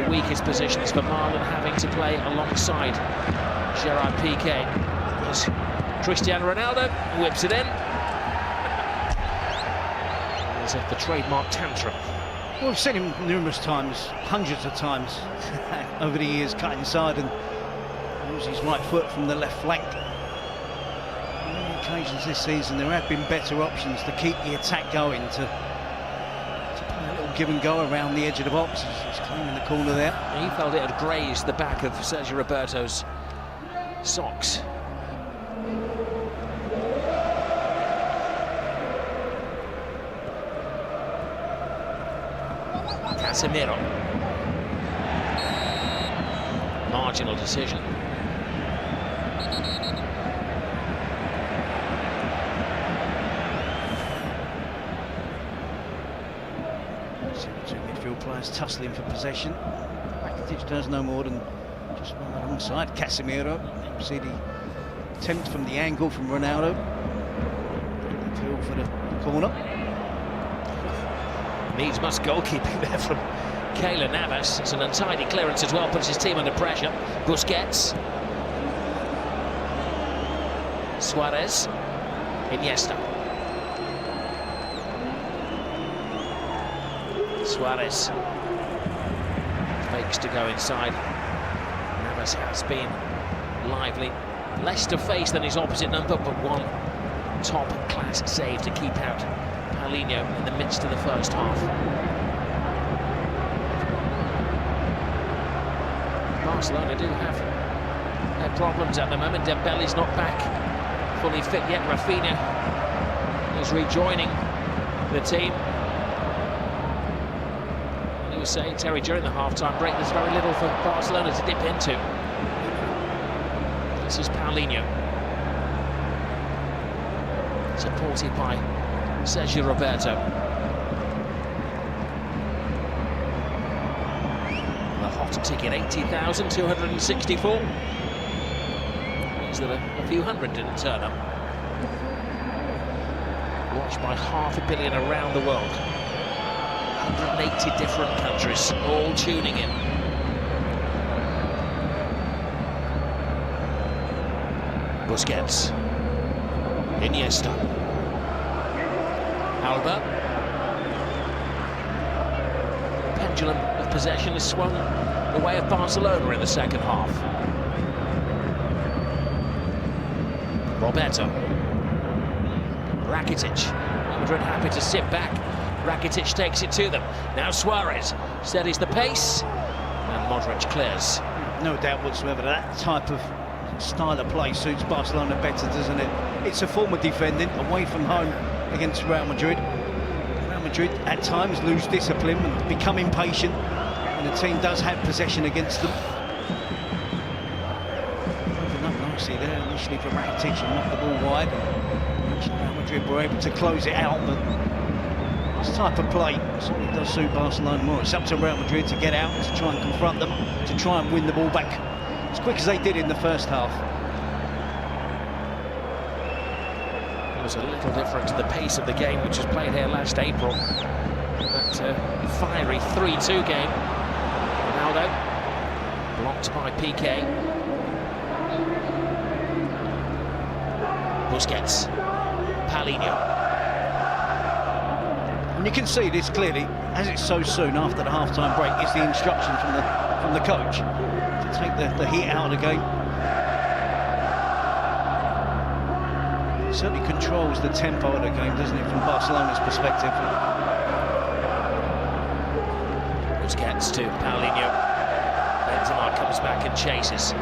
weakest position is for Marlon, having to play alongside Gerard Piqué. As Cristiano Ronaldo whips it in. There's the trademark tantrum. Well, we've seen him numerous times, hundreds of times over the years, cut inside and use his right foot from the left flank. On many occasions this season there have been better options to keep the attack going, to play a little give and go around the edge of the box. He's claiming the corner there. He felt it had grazed the back of Sergio Roberto's socks. Casemiro. Marginal decision. Two midfield players tussling for possession. Rakitic does no more than just run alongside Casemiro. You see the attempt from the angle from Ronaldo. Field for the corner. Needs must goalkeeping there from Keylor Navas. It's an untidy clearance as well, puts his team under pressure. Busquets. Suarez. Iniesta. Suarez fakes to go inside. Navas has been lively, less to face than his opposite number, but one top-class save to keep out Paulinho in the midst of the first half. Barcelona do have their problems at the moment. Dembele's not back fully fit yet. Rafinha is rejoining the team. He was saying, Terry, during the half-time break, there's very little for Barcelona to dip into. This is Paulinho, supported by Sergio Roberto. The hot ticket, 80,264. Means that a few hundred didn't turn up. Watched by 500 million around the world. 180 different countries, all tuning in. Busquets. Iniesta. Alba. Pendulum of possession has swung the way of Barcelona in the second half. Roberto. Rakitic. Madrid happy to sit back. Rakitic takes it to them. Now Suarez steadies the pace, and Modric clears. No doubt whatsoever that type of style of play suits Barcelona better, doesn't it? It's a form of defending away from home against Real Madrid. Real Madrid at times lose discipline and become impatient, and the team does have possession against them. Opened up nicely there initially for Rakitic and knocked the ball wide. Real Madrid were able to close it out, but this type of play certainly does suit Barcelona more. It's up to Real Madrid to get out, to try and confront them, to try and win the ball back as quick as they did in the first half. It was a little different to the pace of the game which was played here last April. That fiery 3-2 game. Ronaldo blocked by Piqué. Busquets. Paulinho. And you can see this clearly, as it's so soon after the half-time break, it's the instruction from the coach to take the heat out of the game. It certainly controls the tempo of the game, doesn't it, from Barcelona's perspective. Busquets to Paulinho. Benzema comes back and chases.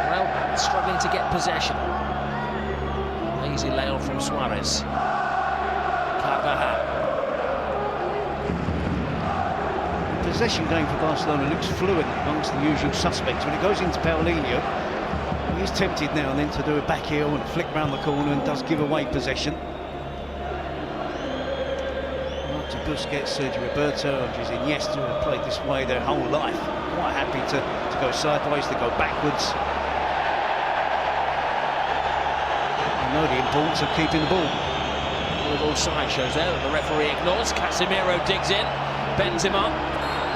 Well, struggling to get possession. Lazy layoff from Suarez. The possession game for Barcelona looks fluid amongst the usual suspects. When it goes into Paulinho, he's tempted now and then to do a back heel and flick round the corner and does give away possession. Not to Busquets, Sergio Roberto, Andres Iniesta, who have played this way their whole life. Quite happy to go sideways, to go backwards. I know the importance of keeping the ball. All side shows there that the referee ignores. Casemiro digs in. Benzema,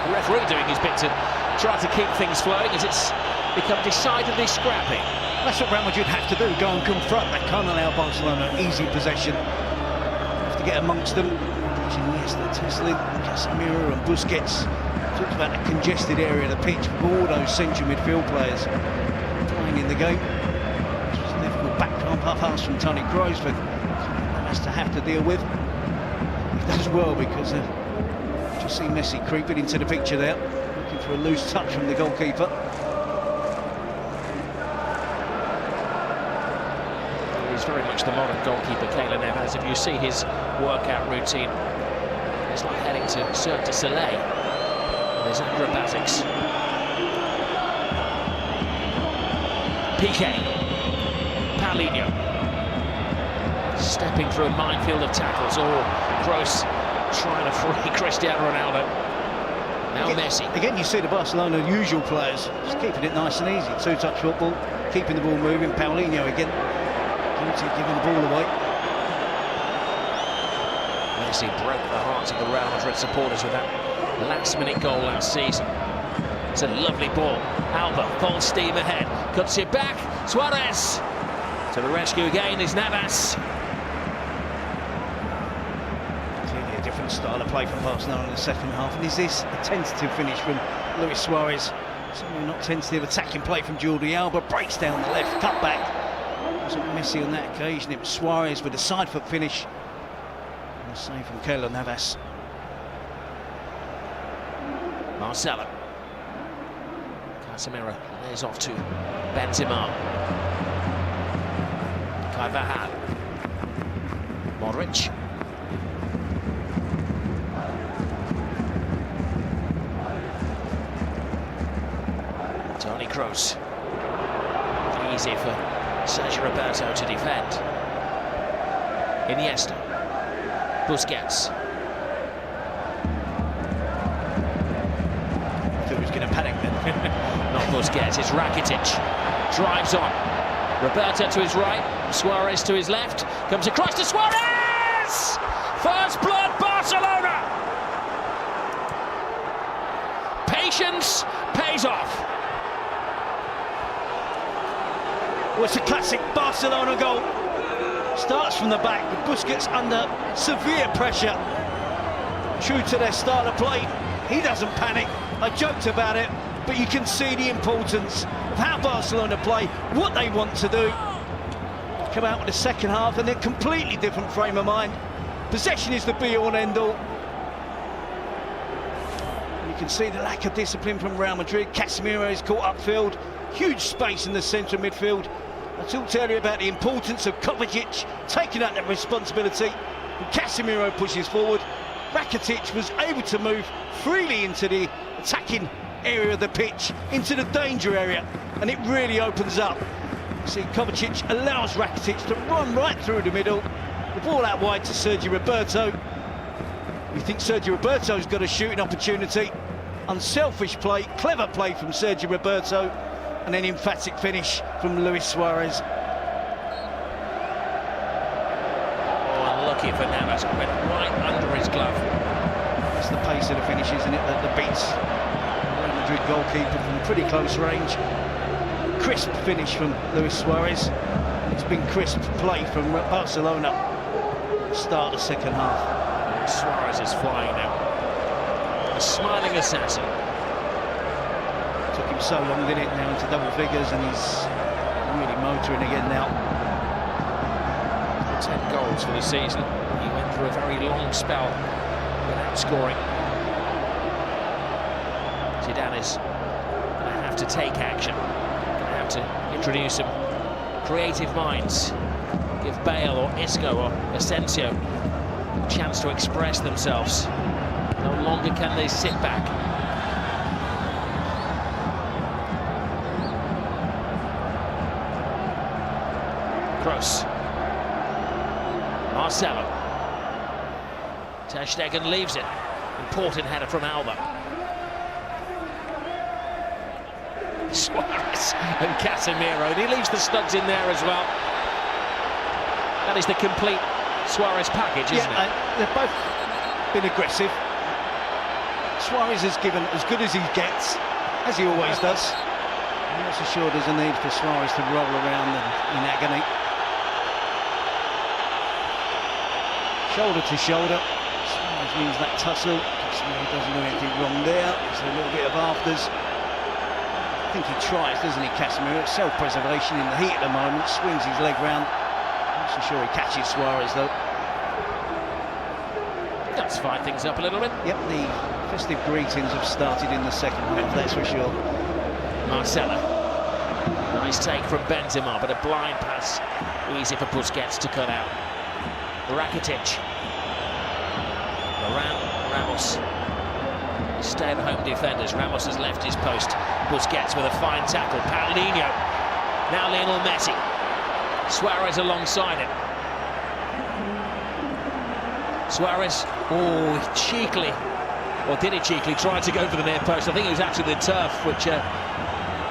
the referee doing his bit to try to keep things flowing as it's become decidedly scrappy. That's what Real Madrid have to do, go and confront. They can't allow Barcelona easy possession. Have to get amongst them. Iniesta, Tesla, Casemiro and Busquets. Talked about the congested area of the pitch with all those central midfield players playing in the game. It was a difficult back pass from Toni Kroos, but has to have to deal with. He does well because just see Messi creeping into the picture there, looking for a loose touch from the goalkeeper. He's very much the modern goalkeeper, Keylor Navas. If you see his workout routine, it's like heading to Cirque du Soleil. There's acrobatics. Piqué. Paulinho. Stepping through a minefield of tackles. Oh, Kroos trying to free Cristiano Ronaldo. Now Messi. Again, you see the Barcelona usual players just keeping it nice and easy. Two-touch football, keeping the ball moving. Paulinho again, giving the ball away. Messi broke the hearts of the Real Madrid supporters with that last-minute goal last season. It's a lovely ball. Alba, full steam ahead. Cuts it back. Suarez. To the rescue again is Navas. Clearly a different style of play from Barcelona in the second half. And is this a tentative finish from Luis Suarez? Certainly not tentative attacking play from Jordi Alba. Breaks down the left, cut back. It wasn't Messi on that occasion. It was Suarez with a side foot finish. And a save from Keylor Navas. Marcelo. Casemiro lays off to Benzema. Carvajal. Modric. Toni Kroos. Easy for Sergio Roberto to defend. Iniesta. Busquets. Going to panic then. Not Busquets, it's Rakitic. Drives on. Roberto to his right, Suarez to his left. Comes across to Suarez! First blood, Barcelona! Patience pays off. Well, it's a classic Barcelona goal. Starts from the back with Busquets under severe pressure. True to their style of play, he doesn't panic. I joked about it, but you can see the importance of how Barcelona play, what they want to do. Come out with the second half and a completely different frame of mind. Possession is the be-all and end-all. You can see the lack of discipline from Real Madrid. Casemiro is caught upfield. Huge space in the centre of midfield. I talked earlier about the importance of Kovacic taking up that responsibility. And Casemiro pushes forward. Rakitic was able to move freely into the attacking area of the pitch, into the danger area, and it really opens up. See, Kovacic allows Rakitic to run right through the middle. The ball out wide to Sergio Roberto. You think Sergio Roberto's got a shooting opportunity. Unselfish play, clever play from Sergio Roberto, and an emphatic finish from Luis Suarez. Oh, unlucky for Navas, went right under his glove. It's the pace of the finish, isn't it, that beats Real Madrid goalkeeper from pretty close range. Crisp finish from Luis Suarez. It's been crisp play from Barcelona. Start the second half. Suarez is flying now. A smiling assassin. Took him so long, didn't it, now into double figures, and he's really motoring again now. 10 goals for the season. He went through a very long spell without scoring. Zidane is going to have to take action. Going to have to introduce some creative minds. Give Bale or Isco or Asensio a chance to express themselves. No longer can they sit back. Kroos. Marcelo. Ter Stegen leaves it. Important header from Alba. Suarez and Casemiro, and he leaves the studs in there as well. That is the complete Suarez package, isn't it? They've both been aggressive. Suarez has given as good as he gets, as he always does. I'm not so sure there's a need for Suarez to roll around in agony. Shoulder to shoulder. Suarez wins that tussle. Casemiro doesn't do anything wrong there. There's a little bit of afters. I think he tries, doesn't he, Casemiro? Self-preservation in the heat at the moment. Swings his leg round. I'm not so sure he catches Suarez, though. Let's fire things up a little bit. Yep, the festive greetings have started in the second half, that's for sure. Marcelo. Nice take from Benzema, but a blind pass. Easy for Busquets to cut out. Rakitic. Ramos. Stay-at-home defenders. Ramos has left his post. Busquets with a fine tackle. Paulinho. Now Lionel Messi. Suarez alongside it. Suarez, cheekily, or did he cheekily, tried to go for the near post. I think it was actually the turf which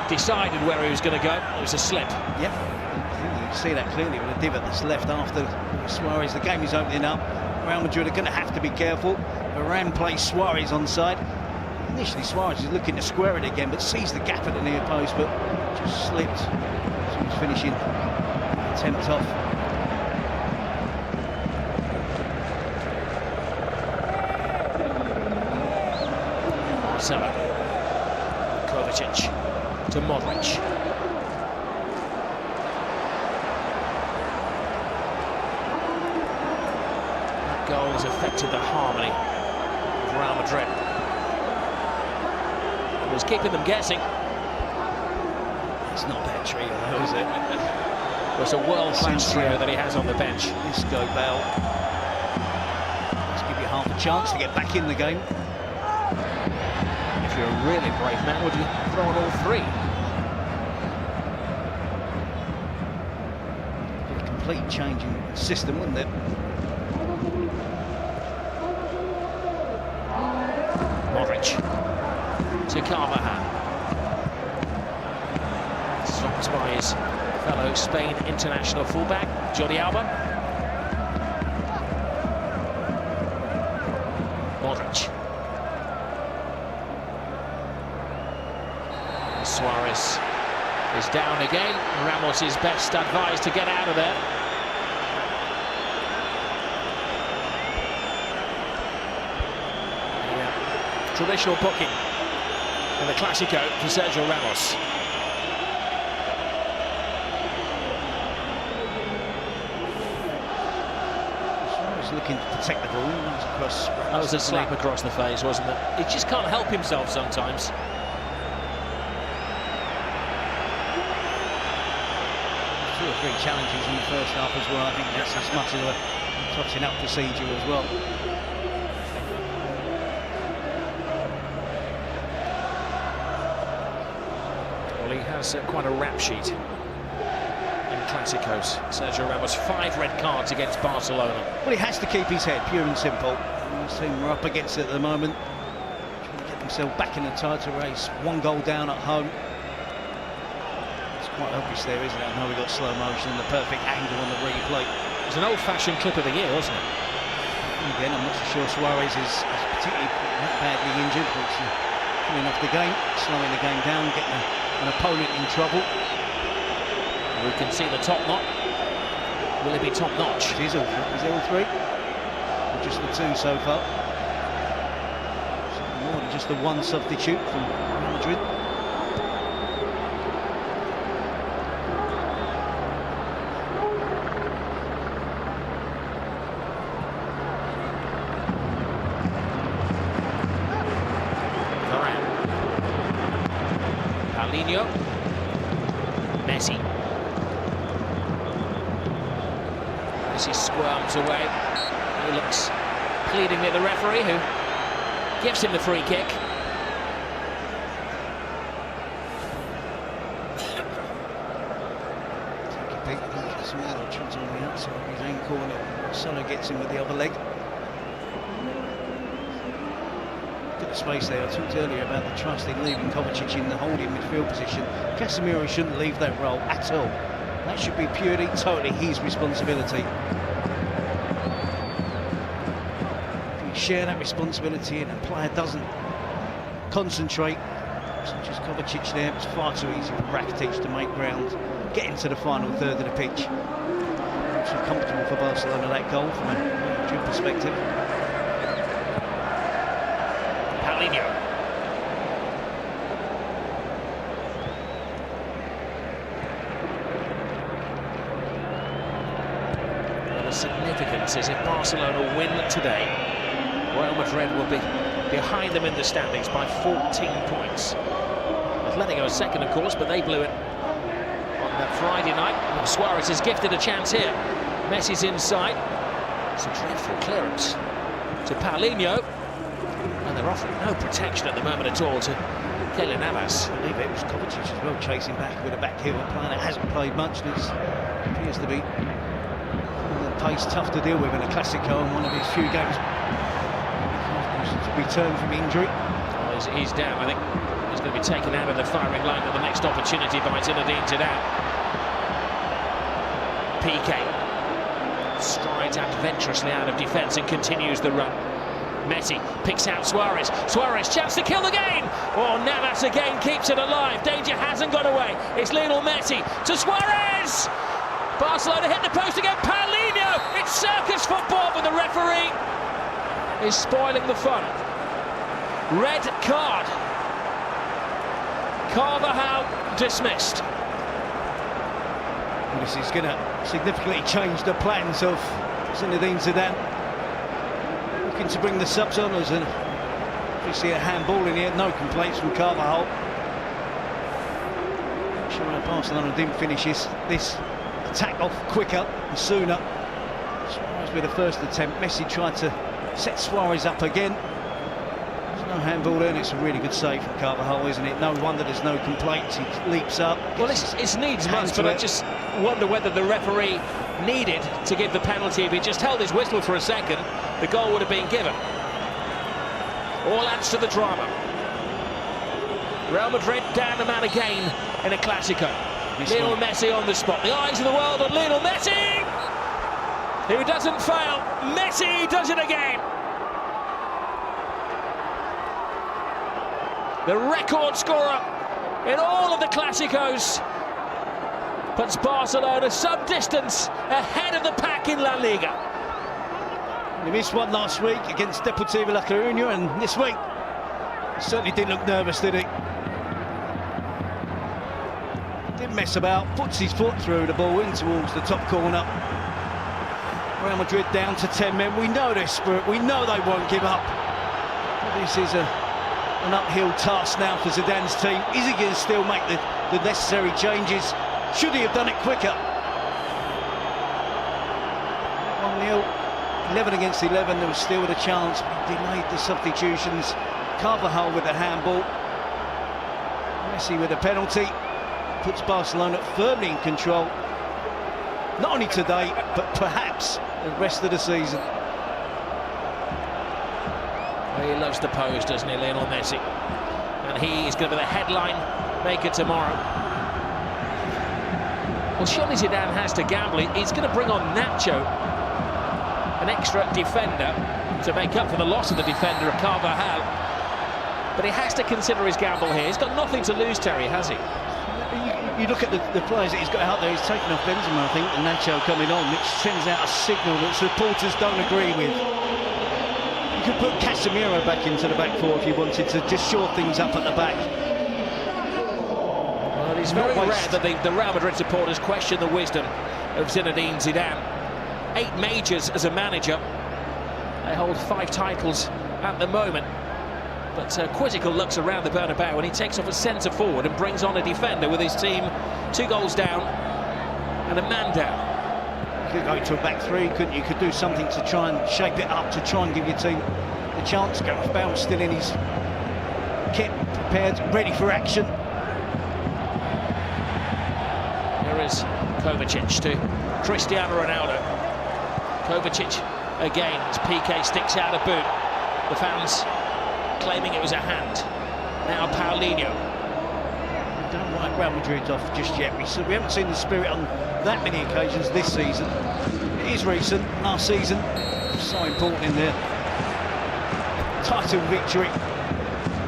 decided where he was going to go. It was a slip. Yep, I think you can see that clearly with a divot that's left after Suarez. The game is opening up. Real Madrid are going to have to be careful. Varane plays Suarez onside. Initially Suarez is looking to square it again, but sees the gap at the near post, but just slipped. So he's finishing the attempt off. Marcelo. Kovacic to Modric. That goal has affected the harmony of Real Madrid. It was keeping them guessing. It's not that trio though, is it? It's a world-class trio that he has on the bench. Isco, Bale. Let's give you half a chance to get back in the game. If you're a really brave man, would you throw on all three? A complete change in system, wouldn't it? Modric to Carvajal. Stopped by his fellow Spain international fullback, Jordi Alba. Modric. Suarez is down again. Ramos is best advised to get out of there. Traditional booking in the Clásico for Sergio Ramos. Suarez looking to protect the ball. Across That was a slap across the face, wasn't it? He just can't help himself sometimes. Two or three challenges in the first half as well. I think that's as much as a touching up procedure as well. Well, he has quite a rap sheet in Clásicos. Sergio Ramos, 5 red cards against Barcelona. Well, he has to keep his head, pure and simple. This team are up against it at the moment. Trying to get themselves back in the title race. 1 goal down at home. It's quite obvious there, isn't it? I know we got slow motion and the perfect angle on the replay. It was an old-fashioned clip of the year, wasn't it? And again, I'm not so sure Suarez is particularly badly injured, but coming off the game, slowing the game down, getting an opponent in trouble. We can see the top knot. Will it be top notch? Is there all three? Or just the 2 so far? So more than just the 1 substitute from Real Madrid. Paulinho. Messi. Messi squirms away. He looks pleadingly at the referee, who gives him the free kick. Some on the outside of his ankle, and Marcelo gets him with the other leg. Bit of space there. I talked earlier about the trust in leaving Kovacic in the holding midfield position. Casemiro shouldn't leave that role at all. That should be purely, totally his responsibility. If you share that responsibility and a player doesn't concentrate, such as Kovacic there, it's far too easy for Rakitic to make ground, get into the final third of the pitch. So comfortable for Barcelona, that goal from a Madrid perspective. Paulinho. The significance is if Barcelona win today, Real Madrid will be behind them in the standings by 14 points. Atletico second, of course, but they blew it on that Friday night. Suarez is gifted a chance here. Messi's inside. It's a dreadful clearance to Paulinho. And they're offering no protection at the moment at all to Keylor Navas. I believe it was Kovacic as well, chasing back with a back heel, a player that hasn't played much and appears to be the pace tough to deal with in a Clásico, and one of his few games to return from injury. Well, he's down. I think he's going to be taken out of the firing line at the next opportunity by Zinedine Zidane. PK. Strides adventurously out of defence and continues the run. Messi picks out Suarez. Suarez, chance to kill the game. Oh, Navas again keeps it alive. Danger hasn't gone away. It's Lionel Messi to Suarez. Barcelona hit the post again. Paulinho. It's circus football, but the referee is spoiling the fun. Red card. Carvajal dismissed. This is going to significantly change the plans of Zinedine Zidane. Looking to bring the subs on us, and we see a handball in here. No complaints from Carvajal. Sure, Barcelona didn't finish this attack off quicker and sooner. Suarez with the first attempt. Messi tried to set Suarez up again. There's no handball there, and it's a really good save from Carvajal, isn't it? No wonder there's no complaints. He leaps up. Well, it's needs must, but I just wonder whether the referee needed to give the penalty. If he just held his whistle for a second, the goal would have been given. All adds to the drama. Real Madrid down the man again in a Clásico. Lionel Messi on the spot. The eyes of the world on Lionel Messi, who doesn't fail. Messi does it again. The record scorer in all of the Clásicos puts Barcelona some distance ahead of the pack in La Liga. He missed one last week against Deportivo La Coruña, and this week he certainly didn't look nervous, did he? Didn't mess about, puts his foot through the ball in towards the top corner. Real Madrid down to 10 men. We know their spirit, we know they won't give up. But this is an uphill task now for Zidane's team. Is he going to still make the necessary changes? Should he have done it quicker? 1-0, 11 against 11, there was still a chance. He delayed the substitutions. Carvajal with the handball. Messi with a penalty. Puts Barcelona firmly in control. Not only today, but perhaps the rest of the season. He loves the pose, doesn't he, Lionel Messi? And he is going to be the headline maker tomorrow. Well, surely Zidane has to gamble. He's going to bring on Nacho, an extra defender, to make up for the loss of the defender of Carvajal. But he has to consider his gamble here. He's got nothing to lose, Terry, has he? You look at the players that he's got out there. He's taken off Benzema, I think, and Nacho coming on, which sends out a signal that supporters don't agree with. You could put Casemiro back into the back four if you wanted to just shore things up at the back. Well, it's very rare that the Real Madrid supporters question the wisdom of Zinedine Zidane. 8 majors as a manager. They hold 5 titles at the moment. But quizzical looks around the Bernabeu when he takes off a centre forward and brings on a defender with his team 2 goals down and a man down. You could go to a back 3, couldn't you? You could do something to try and shape it up, to try and give your team the chance. Gareth Bale still in his kit, prepared, ready for action. Here is Kovacic to Cristiano Ronaldo. Kovacic again as PK sticks out a boot. The fans claiming it was a hand. Now Paulinho. Don't write Real Madrid off just yet. We haven't seen the spirit on that many occasions this season. It is recent. Last season, so important in their title victory.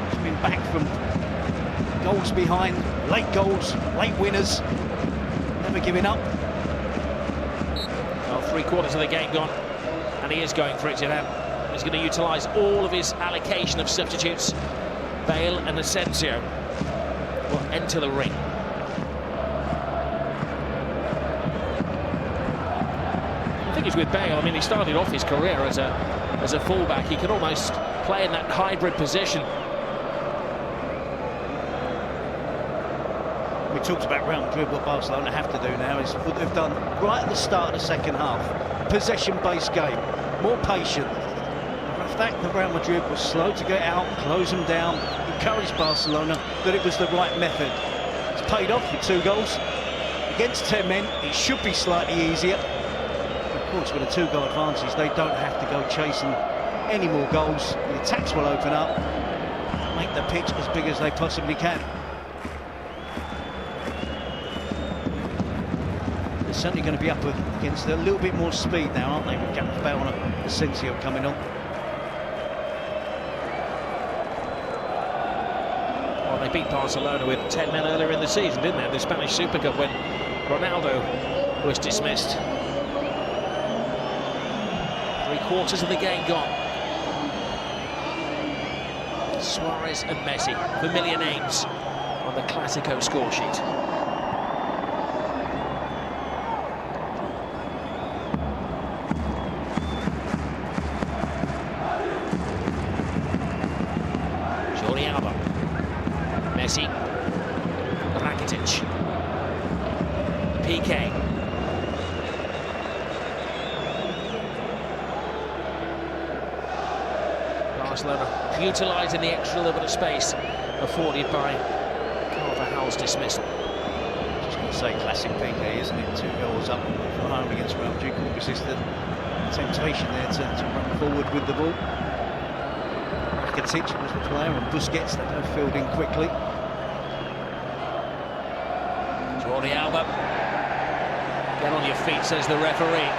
It's been back from goals behind, late goals, late winners, never giving up. Well, 3/4 of the game gone, and he is going for it, Zidane. He's going to utilise all of his allocation of substitutes. Bale and Asensio will enter the ring. I think it's with Bale. I mean, he started off his career as a fullback. He could almost play in that hybrid position. We talked about Real Madrid. What Barcelona have to do now is what they've done right at the start of the second half. Possession-based game, more patient. The fact that Real Madrid was slow to get out, close them down, encouraged Barcelona that it was the right method. It's paid off with 2 goals. Against 10 men, it should be slightly easier. Of course, with a 2-goal advantage, they don't have to go chasing any more goals. The attacks will open up, make the pitch as big as they possibly can. certainly going to be up against a little bit more speed now, aren't they, with Gareth Bale and Asensio coming on. Well, they beat Barcelona with 10 men earlier in the season, didn't they? The Spanish Super Cup when Ronaldo was dismissed. 3/4 of the game gone. Suarez and Messi, familiar names on the Clásico score sheet. Jordi Alba, Messi, Rakitic, PK. Barcelona utilising the extra little bit of space afforded by Carvajal's dismissal. Just going to say classic PK, isn't it? 2 goals up for home against Real Madrid. Couldn't resist the temptation there to run forward with the ball. Rakitic was the player, and Busquets, they both filled in quickly. Jordi Alba, get on your feet, says the referee.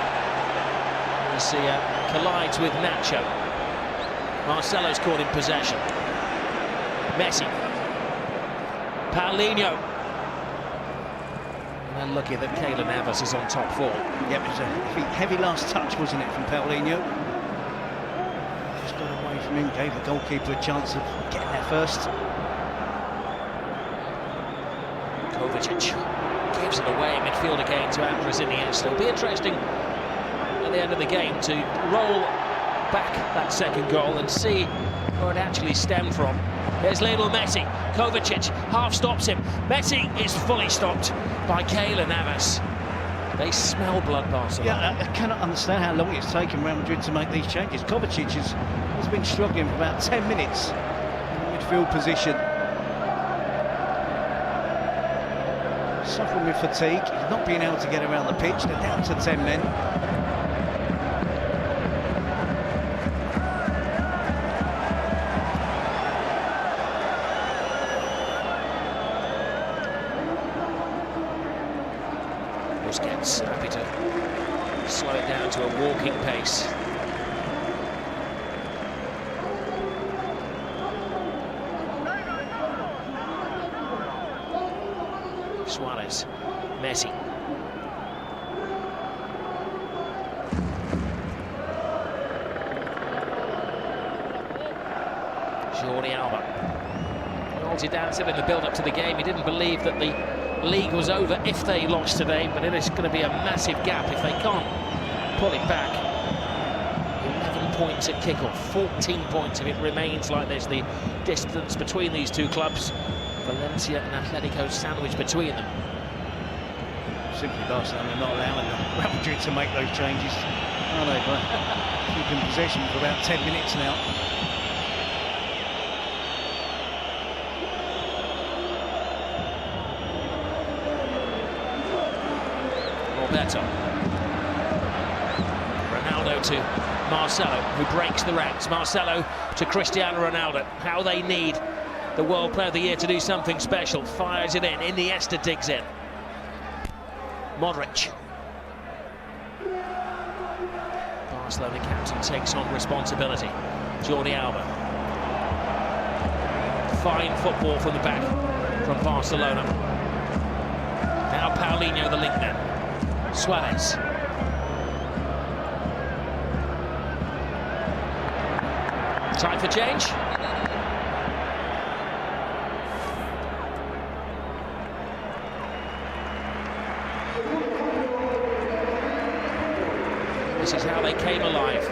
As he collides with Nacho. Marcelo's caught in possession. Messi. Paulinho. And then lucky that Keylor Navas is on top form. Yeah, it was a heavy last touch, wasn't it, from Paulinho? Just got away from him, gave the goalkeeper a chance of getting there first. Kovacic gives it away midfield again to Andres Iniesta. It'll be interesting at the end of the game to roll back that second goal and see where it actually stemmed from. There's Lionel Messi. Kovacic half stops him. Messi is fully stopped by Keylor Navas. They smell blood, Barcelona. Yeah, I cannot understand how long it's taken Real Madrid to make these changes. Kovacic has been struggling for about 10 minutes in the midfield position. Suffering with fatigue, not being able to get around the pitch. They're down to 10 men. Busquets happy to slow it down to a walking pace. Suarez, Messi. Jordi Alba. He down said in the build-up to the game he didn't believe that the league was over if they lost today, but it is going to be a massive gap if they can't pull it back. 11 points at kick-off, 14 points if it remains like there's the distance between these two clubs. Valencia and Atletico sandwiched between them. Simply Barcelona not allowing Real Madrid to make those changes, are they? But keeping possession for about 10 minutes now. Roberto. Ronaldo to Marcelo, who breaks the ranks. Marcelo to Cristiano Ronaldo. How they need the World Player of the Year to do something special. Fires it in. Iniesta digs in. Modric. Barcelona captain takes on responsibility. Jordi Alba. Fine football from the back from Barcelona. Now Paulinho, the link man. Suarez. Time for change. This is how they came alive.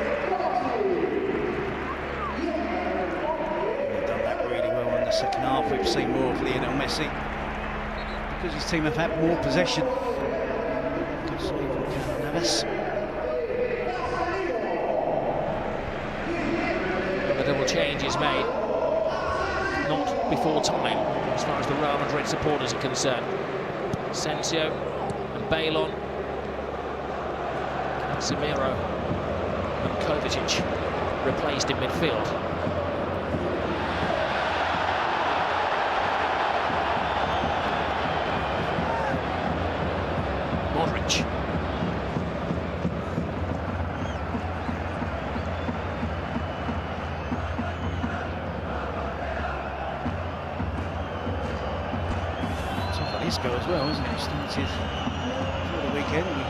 They've done that really well in the second half. We've seen more of Lionel Messi because his team have had more possession. Good save from Keylor Navas. The double change is made. Not before time, as far as the Real Madrid supporters are concerned. Asensio and Bale. Casemiro and Kovacic replaced in midfield. Modric. Isco as well, isn't it? Started for the weekend. We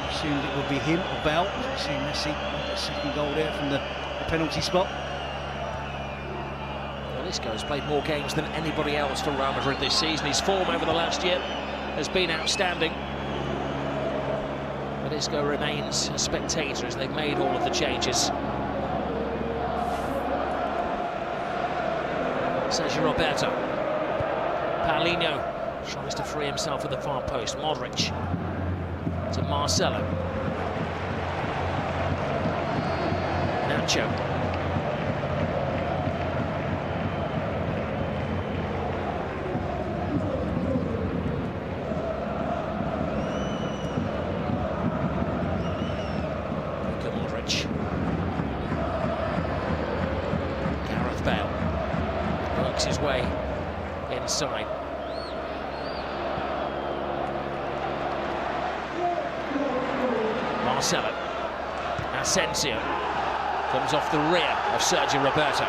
assumed it would be him or Bell. We've seen Messi with the second goal there from the penalty spot. Well, Isco has played more games than anybody else for Real Madrid this season. His form over the last year has been outstanding. But Isco remains a spectator as they've made all of the changes. Sergio Roberto. Paulinho tries to free himself at the far post. Modric to Marcelo. Nacho. Luka Modric. Gareth Bale works his way inside. Marcelo. Asensio comes off the rear of Sergio Roberto.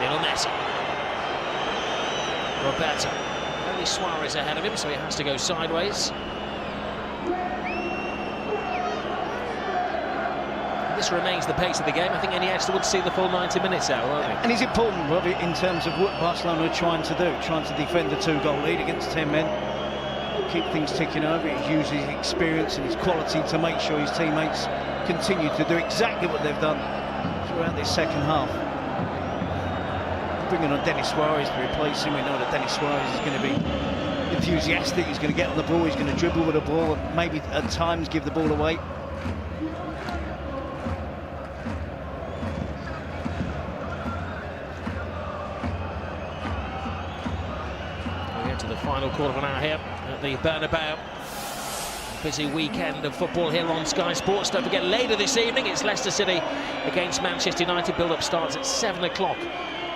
Lionel Messi. Roberto. Only Suarez ahead of him, so he has to go sideways. This remains the pace of the game. I think Iniesta would see the full 90 minutes out, won't he? And it's important, Robbie, in terms of what Barcelona are trying to do, trying to defend a 2-goal lead against 10 men. Keep things ticking over. He uses his experience and his quality to make sure his teammates continue to do exactly what they've done throughout this second half. Bringing on Denis Suarez to replace him. We know that Denis Suarez is going to be enthusiastic. He's going to get on the ball. He's going to dribble with the ball and maybe at times give the ball away. To the final quarter of an hour here at the Bernabeu. Busy weekend of football here on Sky Sports. Don't forget, later this evening it's Leicester City against Manchester United. Build-up starts at 7 o'clock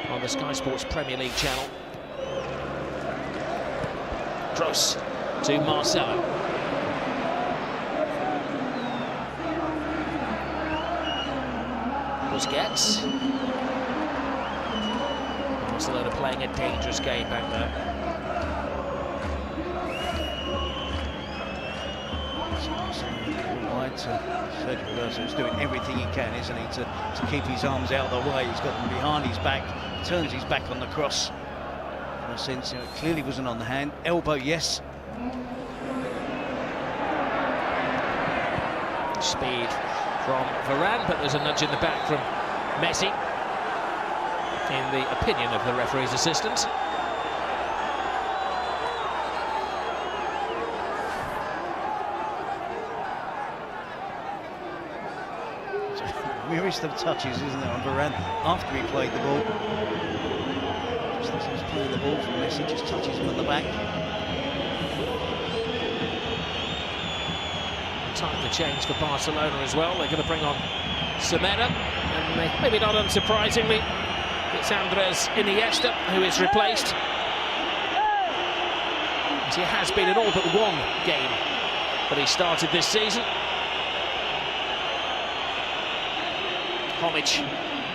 on the Sky Sports Premier League channel. Kroos to Marcelo. Busquets. Barcelona playing a dangerous game back there. Sergio Roberto's doing everything he can, isn't he, to keep his arms out of the way. He's got them behind his back, turns his back on the cross. In a sense, it clearly wasn't on the hand. Elbow, yes. Speed from Varane, but there's a nudge in the back from Messi, in the opinion of the referee's assistant. Merest of touches, isn't there, on Varane after he played the ball. Just as he's playing the ball from Messi, just touches him on the back. Time to change for Barcelona as well. They're going to bring on Semedo, and maybe not unsurprisingly, it's Andres Iniesta who is replaced. As he has been in all but one game that he started this season. Homage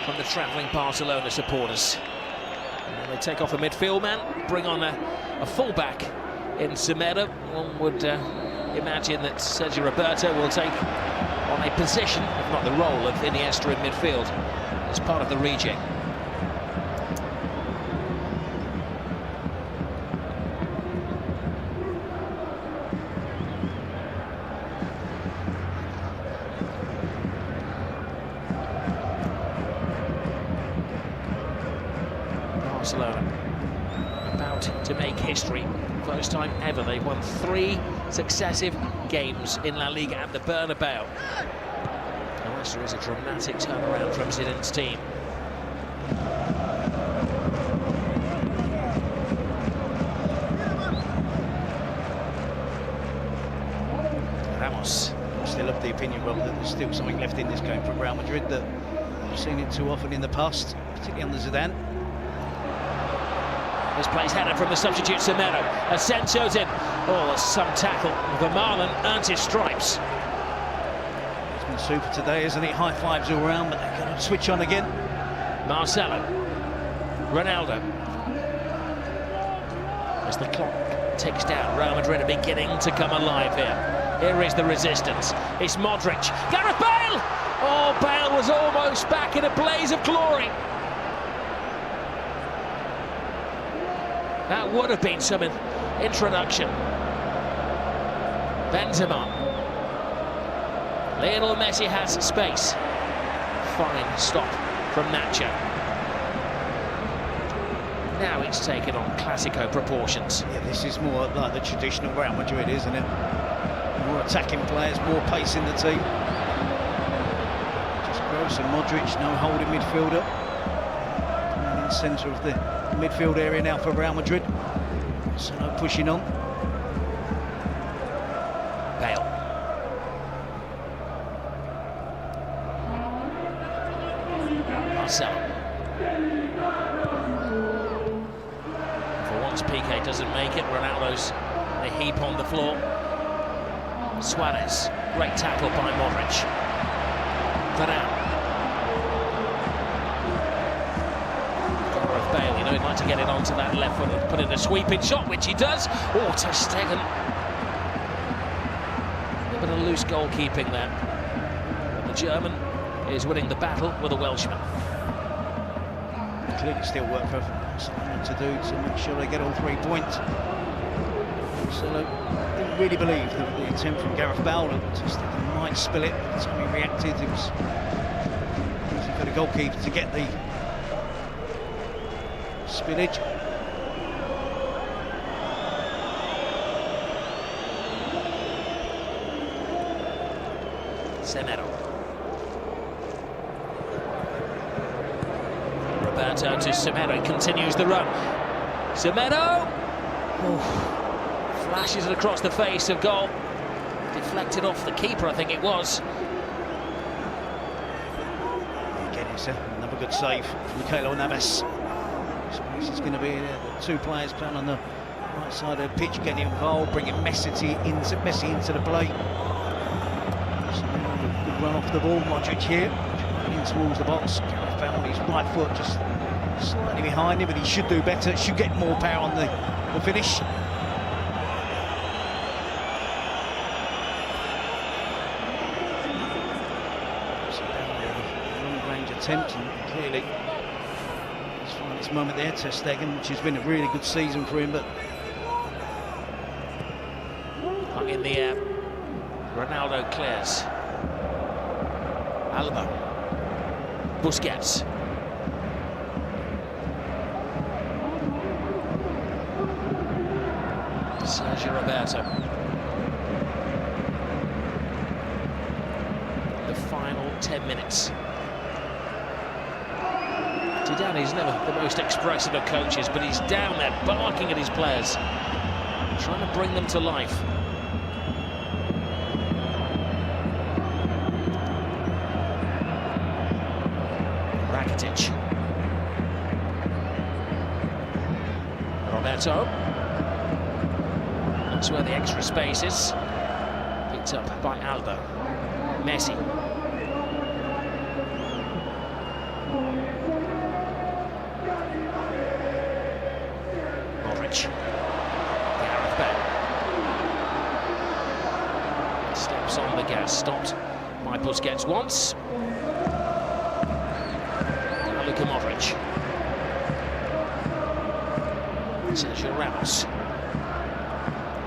from the travelling Barcelona supporters. And they take off a midfield man, bring on a full-back in Semedo. One would imagine that Sergio Roberto will take on a position, if not the role, of Iniesta in midfield as part of the rejig. Barcelona about to make history. First time ever they've won 3 successive games in La Liga at the Bernabeu. Unless there is a dramatic turnaround from Zidane's team. Ramos. Still of the opinion, Rob, that there's still something left in this game for Real Madrid that we've seen it too often in the past, particularly under Zidane. This plays header from the substitute Semedo. Asensio's in. Oh, that's some tackle. Vermaelen earns his stripes. It's been super today, isn't it? High fives all around, but they're going to switch on again. Marcelo. Ronaldo. As the clock ticks down, Real Madrid are beginning to come alive here. Here is the resistance. It's Modric. Gareth Bale! Oh, Bale was almost back in a blaze of glory. That would have been some introduction. Benzema. Lionel Messi has space. Fine stop from Nacho. Now it's taken on Clásico proportions. Yeah, this is more like the traditional Real Madrid, isn't it? More attacking players, more pace in the team. Just Gross and Modric, no holding midfielder. In the centre of the midfield area now for Real Madrid. So no pushing on. Bale. Marcelo. For once Piqué doesn't make it, Ronaldo's in a heap on the floor. Suarez, great tackle by Modric. Varane. Gareth Bale, you know, he'd like to get it onto that left foot and put in a sweeping shot, which he does. Oh, ter Stegen. A bit of loose goalkeeping there. And the German is winning the battle with a Welshman. Clearly still work for Barcelona to do to make sure they get all 3 points. So didn't really believe that the attempt from Gareth Bale just might spill it. By the time he reacted, it was easy for the goalkeeper to get the spillage. Semedo. Roberto to Semedo, continues the run. Semedo! Oh. Flashes it across the face of goal. Deflected off the keeper, I think it was. Again, it's another good save from Keylor Navas. So this is going to be the two players playing on the right side of the pitch, getting involved, bringing Messi into the play. So good run off the ball. Modric here, trying in towards the box. Gareth Bale on his right foot, just slightly behind him, but he should do better. Should get more power on the finish. Attempt, and clearly he's finding this moment there. Ter Stegen, which has been a really good season for him, but hung in the air. Ronaldo clears. Alba. Busquets. Sergio Roberto. The final 10 minutes. He's never the most expressive of coaches, but he's down there barking at his players, trying to bring them to life. Rakitic. Roberto. That's where the extra space is. Picked up by Alba. Messi. Gareth Bale steps on the gas, stopped by Busquets once. Now Luka Modric. Sergio Ramos.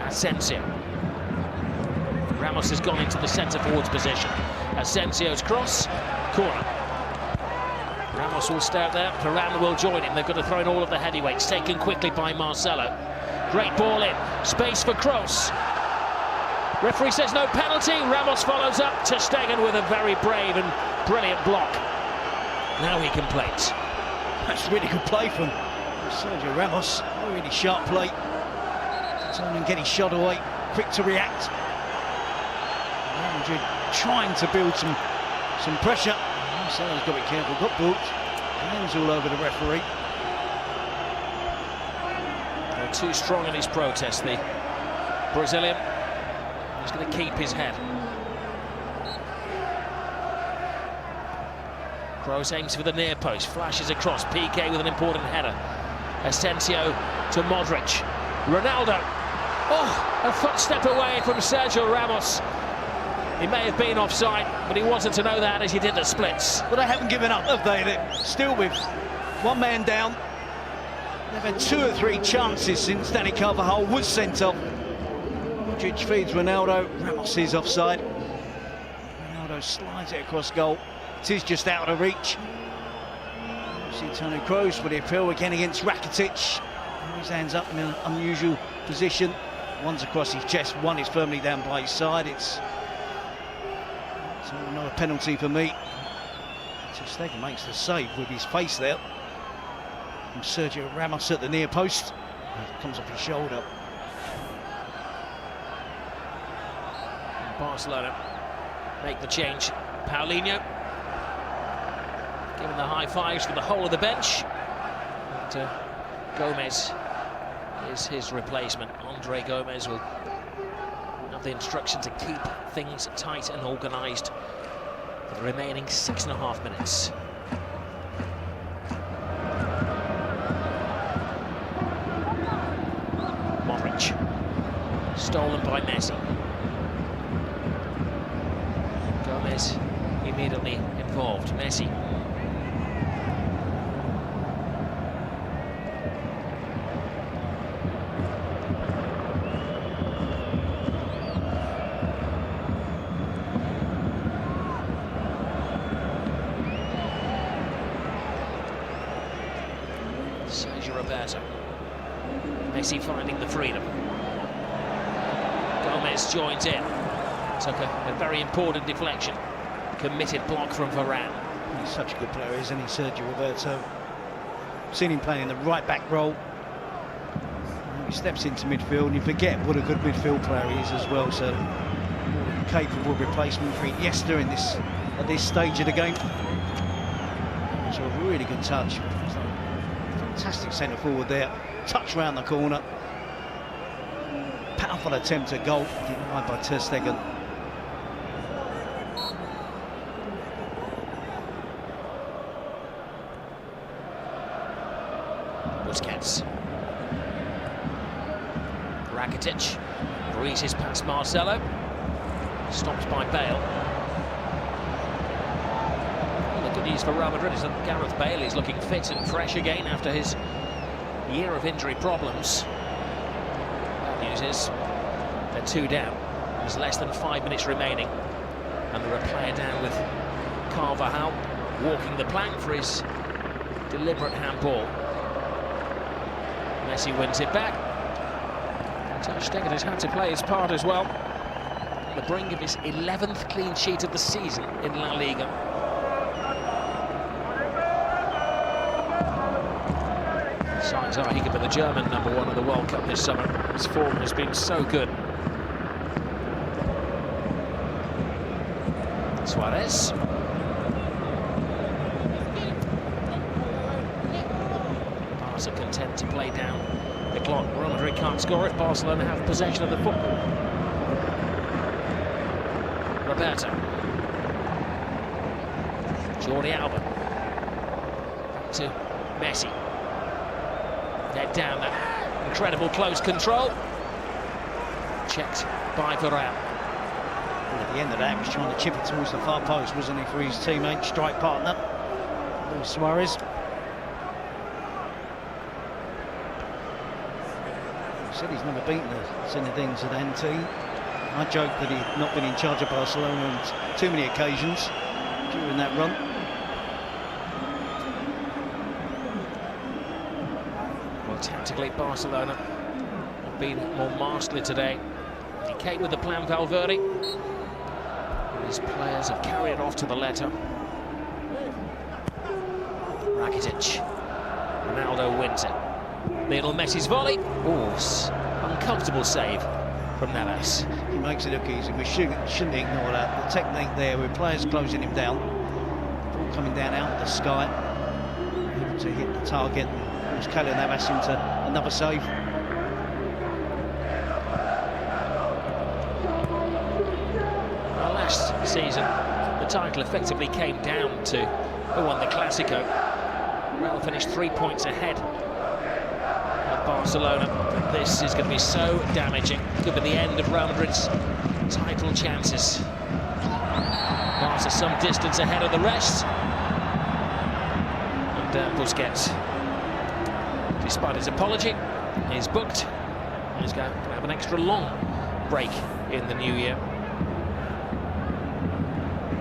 Asensio. Ramos has gone into the centre forwards position. Asensio's cross, corner. Ramos will stay out there, Varane will join him. They've got to throw in all of the heavyweights, taken quickly by Marcelo. Great ball in, space for Kroos. Referee says no penalty, Ramos follows up, ter Stegen with a very brave and brilliant block. Now he complains. That's really good play from Sergio Ramos, really sharp play. Turn and get his shot away, quick to react. Real Madrid trying to build some pressure. Marcelo's got to be careful, got booked. Hands all over the referee. They're too strong in his protest, the Brazilian. He's going to keep his head. Kroos aims for the near post, flashes across, Piqué with an important header. Asensio to Modric. Ronaldo. Oh, a footstep away from Sergio Ramos. He may have been offside, but he wasn't to know that as he did the splits. But they haven't given up, have they? They're still with one man down. They've had 2 or 3 chances since Danny Carvajal was sent off. Modric feeds Ronaldo. Ramos is offside. Ronaldo slides it across goal. It is just out of reach. See Toni Kroos with the appeal again against Rakitic. His hands up in an unusual position. One's across his chest, one is firmly down by his side. It's another penalty for me. Ter Stegen makes the save with his face there. From Sergio Ramos at the near post. It comes off his shoulder. Barcelona make the change. Paulinho giving the high fives for the whole of the bench. And Gomez is his replacement. Andre Gomez will have the instruction to keep things tight and organised for the remaining 6.5 minutes. Modric, stolen by Messi. Gomez immediately involved. Messi. Sergio Roberto. Messi finding the freedom. Gomez joins in. Took a very important deflection. Committed block from Varane. He's such a good player, isn't he, Sergio Roberto? Seen him playing in the right back role. He steps into midfield and you forget what a good midfield player he is as well. So capable replacement for Iniesta at this stage of the game. So a really good touch. Fantastic centre forward there. Touch round the corner. Powerful attempt at goal. Denied by Ter Stegen. Busquets. Rakitic breezes past Marcelo. Stopped by Bale. The good news for Real Madrid is that Gareth Bale is looking fit and fresh again after his year of injury problems. Bad news is they're 2 down. There's less than 5 minutes remaining, and they're a player down with Carvajal walking the plank for his deliberate handball. Messi wins it back. Ter Stegen has had to play his part as well. On the brink of his 11th clean sheet of the season in La Liga. Signs are he could be the German #1 of the World Cup this summer. His form has been so good. Suarez. Barca content to play down the clock. Real Madrid can't score if Barcelona have possession of the football. Roberto. Jordi Alba. To Messi. They're down there. Incredible close control. Checked by Varane. And at the end of that, he was trying to chip it towards the far post, wasn't he, for his teammate, strike partner, Luis Suarez. He said he's never beaten the Zinedine Zidane team. I joked that he'd not been in charge of Barcelona on too many occasions during that run. Well, tactically, Barcelona have been more masterly today. He came with the plan, Valverde. His players have carried it off to the letter. Rakitic. Ronaldo wins it. Lionel Messi's volley. Oh, uncomfortable save from Navas. He makes it look easy. We shouldn't ignore that. The technique there with players closing him down. Ball coming down out of the sky. Able to hit the target. Pulls Keylor Navas into another save. Last season, the title effectively came down to who won the Clásico. Real finished 3 points ahead of Barcelona. Barcelona. This is going to be so damaging. Could be the end of Real Madrid's title chances. Barca some distance ahead of the rest. And Busquets, despite his apology, is booked. He's going to have an extra long break in the new year.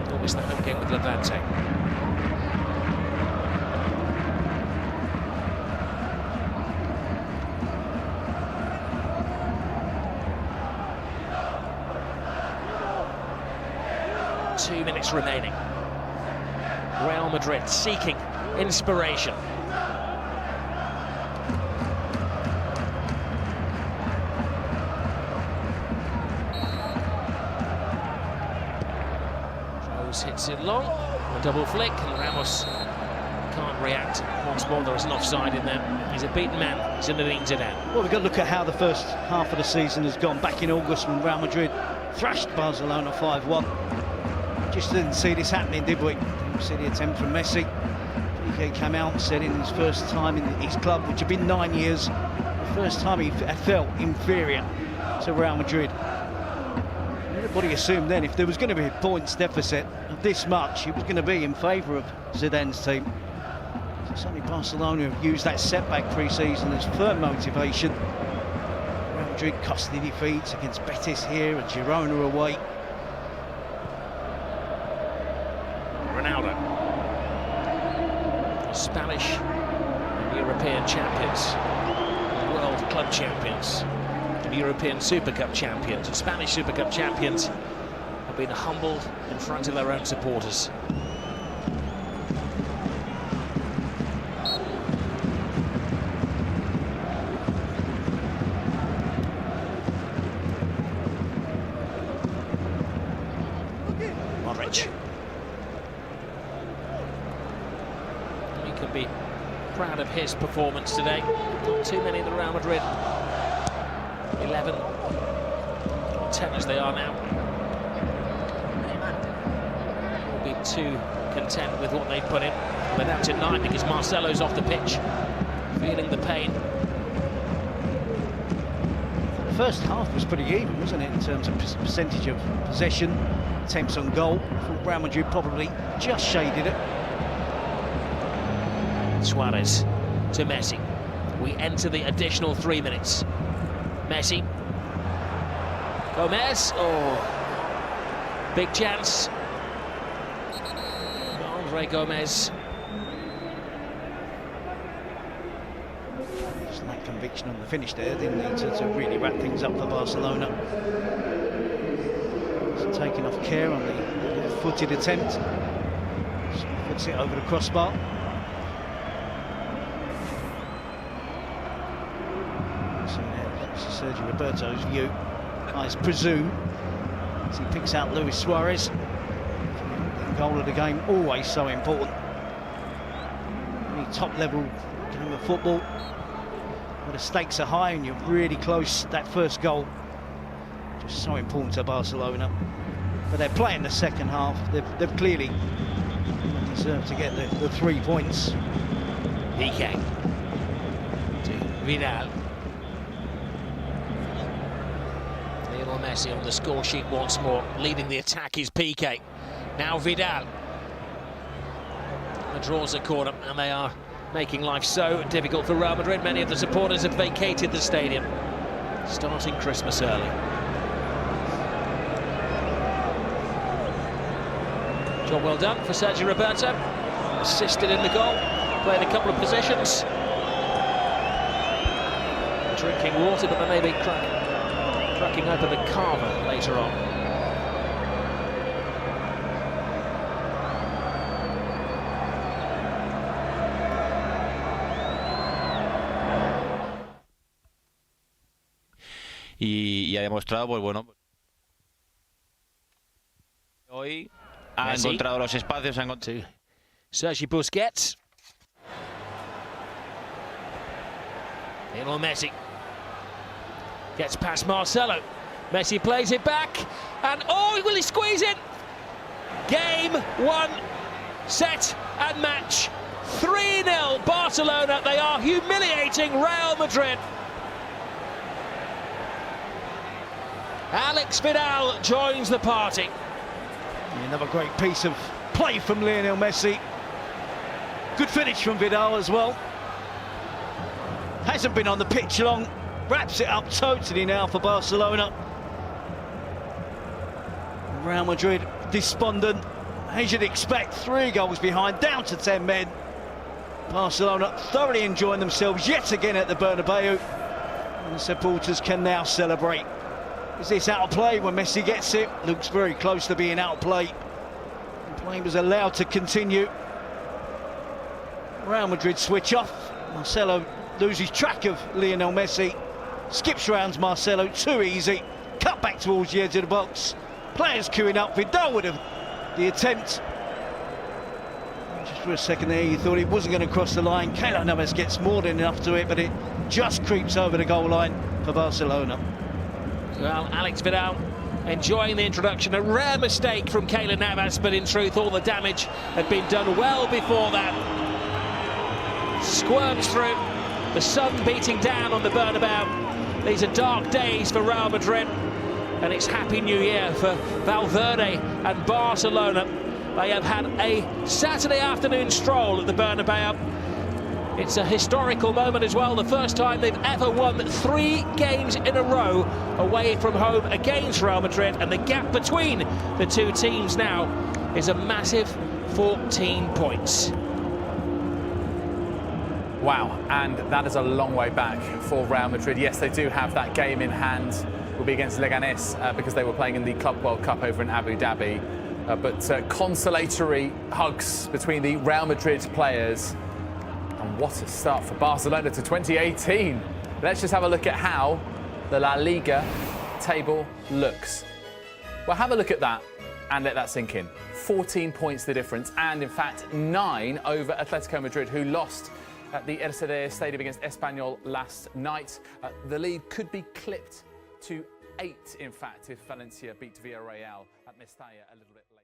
He'll miss the home game with Levante. Two minutes remaining. Real Madrid seeking inspiration. Rose hits it long, a double flick, and Ramos can't react. Once more, there is an offside in there. He's a beaten man, Zinedine Zidane. Well, we've got to look at how the first half of the season has gone. Back in August when Real Madrid thrashed Barcelona 5-1. Just didn't see this happening, did we? See the attempt from Messi. Piqué came out and said in his first time in his club, which had been 9 years, the first time he felt inferior to Real Madrid. Everybody assumed then if there was going to be a points deficit of this much, it was going to be in favour of Zidane's team. So certainly Barcelona have used that setback pre-season as firm motivation. Real Madrid costly defeats against Betis here and Girona away. Ronaldo. Spanish and European champions, World Club champions, and European Super Cup champions. The Spanish Super Cup champions have been humbled in front of their own supporters. Modric. Be proud of his performance today. Not too many in the Real Madrid 11, 10 as they are now, will be too content with what they put in. But now to 9 because Marcelo's off the pitch, feeling the pain. The first half was pretty even, wasn't it, in terms of percentage of possession, attempts on goal. I thought Real Madrid probably just shaded it. Suarez to Messi. We enter the additional 3 minutes. Messi. Gomez. Oh, big chance. Andre Gomez. Just lack conviction on the finish there, didn't he, to really wrap things up for Barcelona. Just taking off care on the left-footed attempt. Just puts it over the crossbar. Sergio Roberto's view, I presume, as he picks out Luis Suarez. The goal of the game, always so important. Any top-level game of football, where the stakes are high and you're really close, that first goal, just so important to Barcelona. But they're playing the second half. They've clearly deserved to get the 3 points. Piqué to Vidal. Messi on the score sheet once more. Leading the attack is Piqué. Now Vidal. The draws a corner and they are making life so difficult for Real Madrid. Many of the supporters have vacated the stadium, starting Christmas early. Job well done for Sergio Roberto. Assisted in the goal. Played a couple of positions. Drinking water, but there may be cracking open the carver later on. Y ha demostrado, pues bueno, hoy ha Messi. encontrado los espacios, ha encontrado... Sergi Busquets. Lionel Messi gets past Marcelo. Messi plays it back, and oh, will he squeeze it? Game 1, set and match. 3-0 Barcelona. They are humiliating Real Madrid. Alex Vidal joins the party. Another great piece of play from Lionel Messi. Good finish from Vidal as well. Hasn't been on the pitch long. Wraps it up totally now for Barcelona. Real Madrid despondent, as you'd expect, 3 goals behind, down to 10 men. Barcelona thoroughly enjoying themselves yet again at the Bernabeu. And the supporters can now celebrate. Is this out of play when Messi gets it? Looks very close to being out of play. The play was allowed to continue. Real Madrid switch off. Marcelo loses track of Lionel Messi. Skips round Marcelo, too easy. Cut back towards the edge of the box. Players queuing up. Vidal would have the attempt. Just for a second there, you thought he wasn't going to cross the line. Keylor Navas gets more than enough to it, but it just creeps over the goal line for Barcelona. Well, Alex Vidal enjoying the introduction. A rare mistake from Keylor Navas, but in truth, all the damage had been done well before that. Squirms through. The sun beating down on the Bernabeu. These are dark days for Real Madrid, and it's Happy New Year for Valverde and Barcelona. They have had a Saturday afternoon stroll at the Bernabeu. It's a historical moment as well, the first time they've ever won 3 games in a row away from home against Real Madrid, and the gap between the 2 teams now is a massive 14 points. Wow, and that is a long way back for Real Madrid. Yes, they do have that game in hand. Will be against Leganés because they were playing in the Club World Cup over in Abu Dhabi. But consolatory hugs between the Real Madrid players. And what a start for Barcelona to 2018. Let's just have a look at how the La Liga table looks. Well, have a look at that and let that sink in. 14 points the difference, and in fact 9 over Atletico Madrid, who lost at the Ercilla Stadium against Español last night. The lead could be clipped to 8, in fact, if Valencia beat Villarreal at Mestalla a little bit later.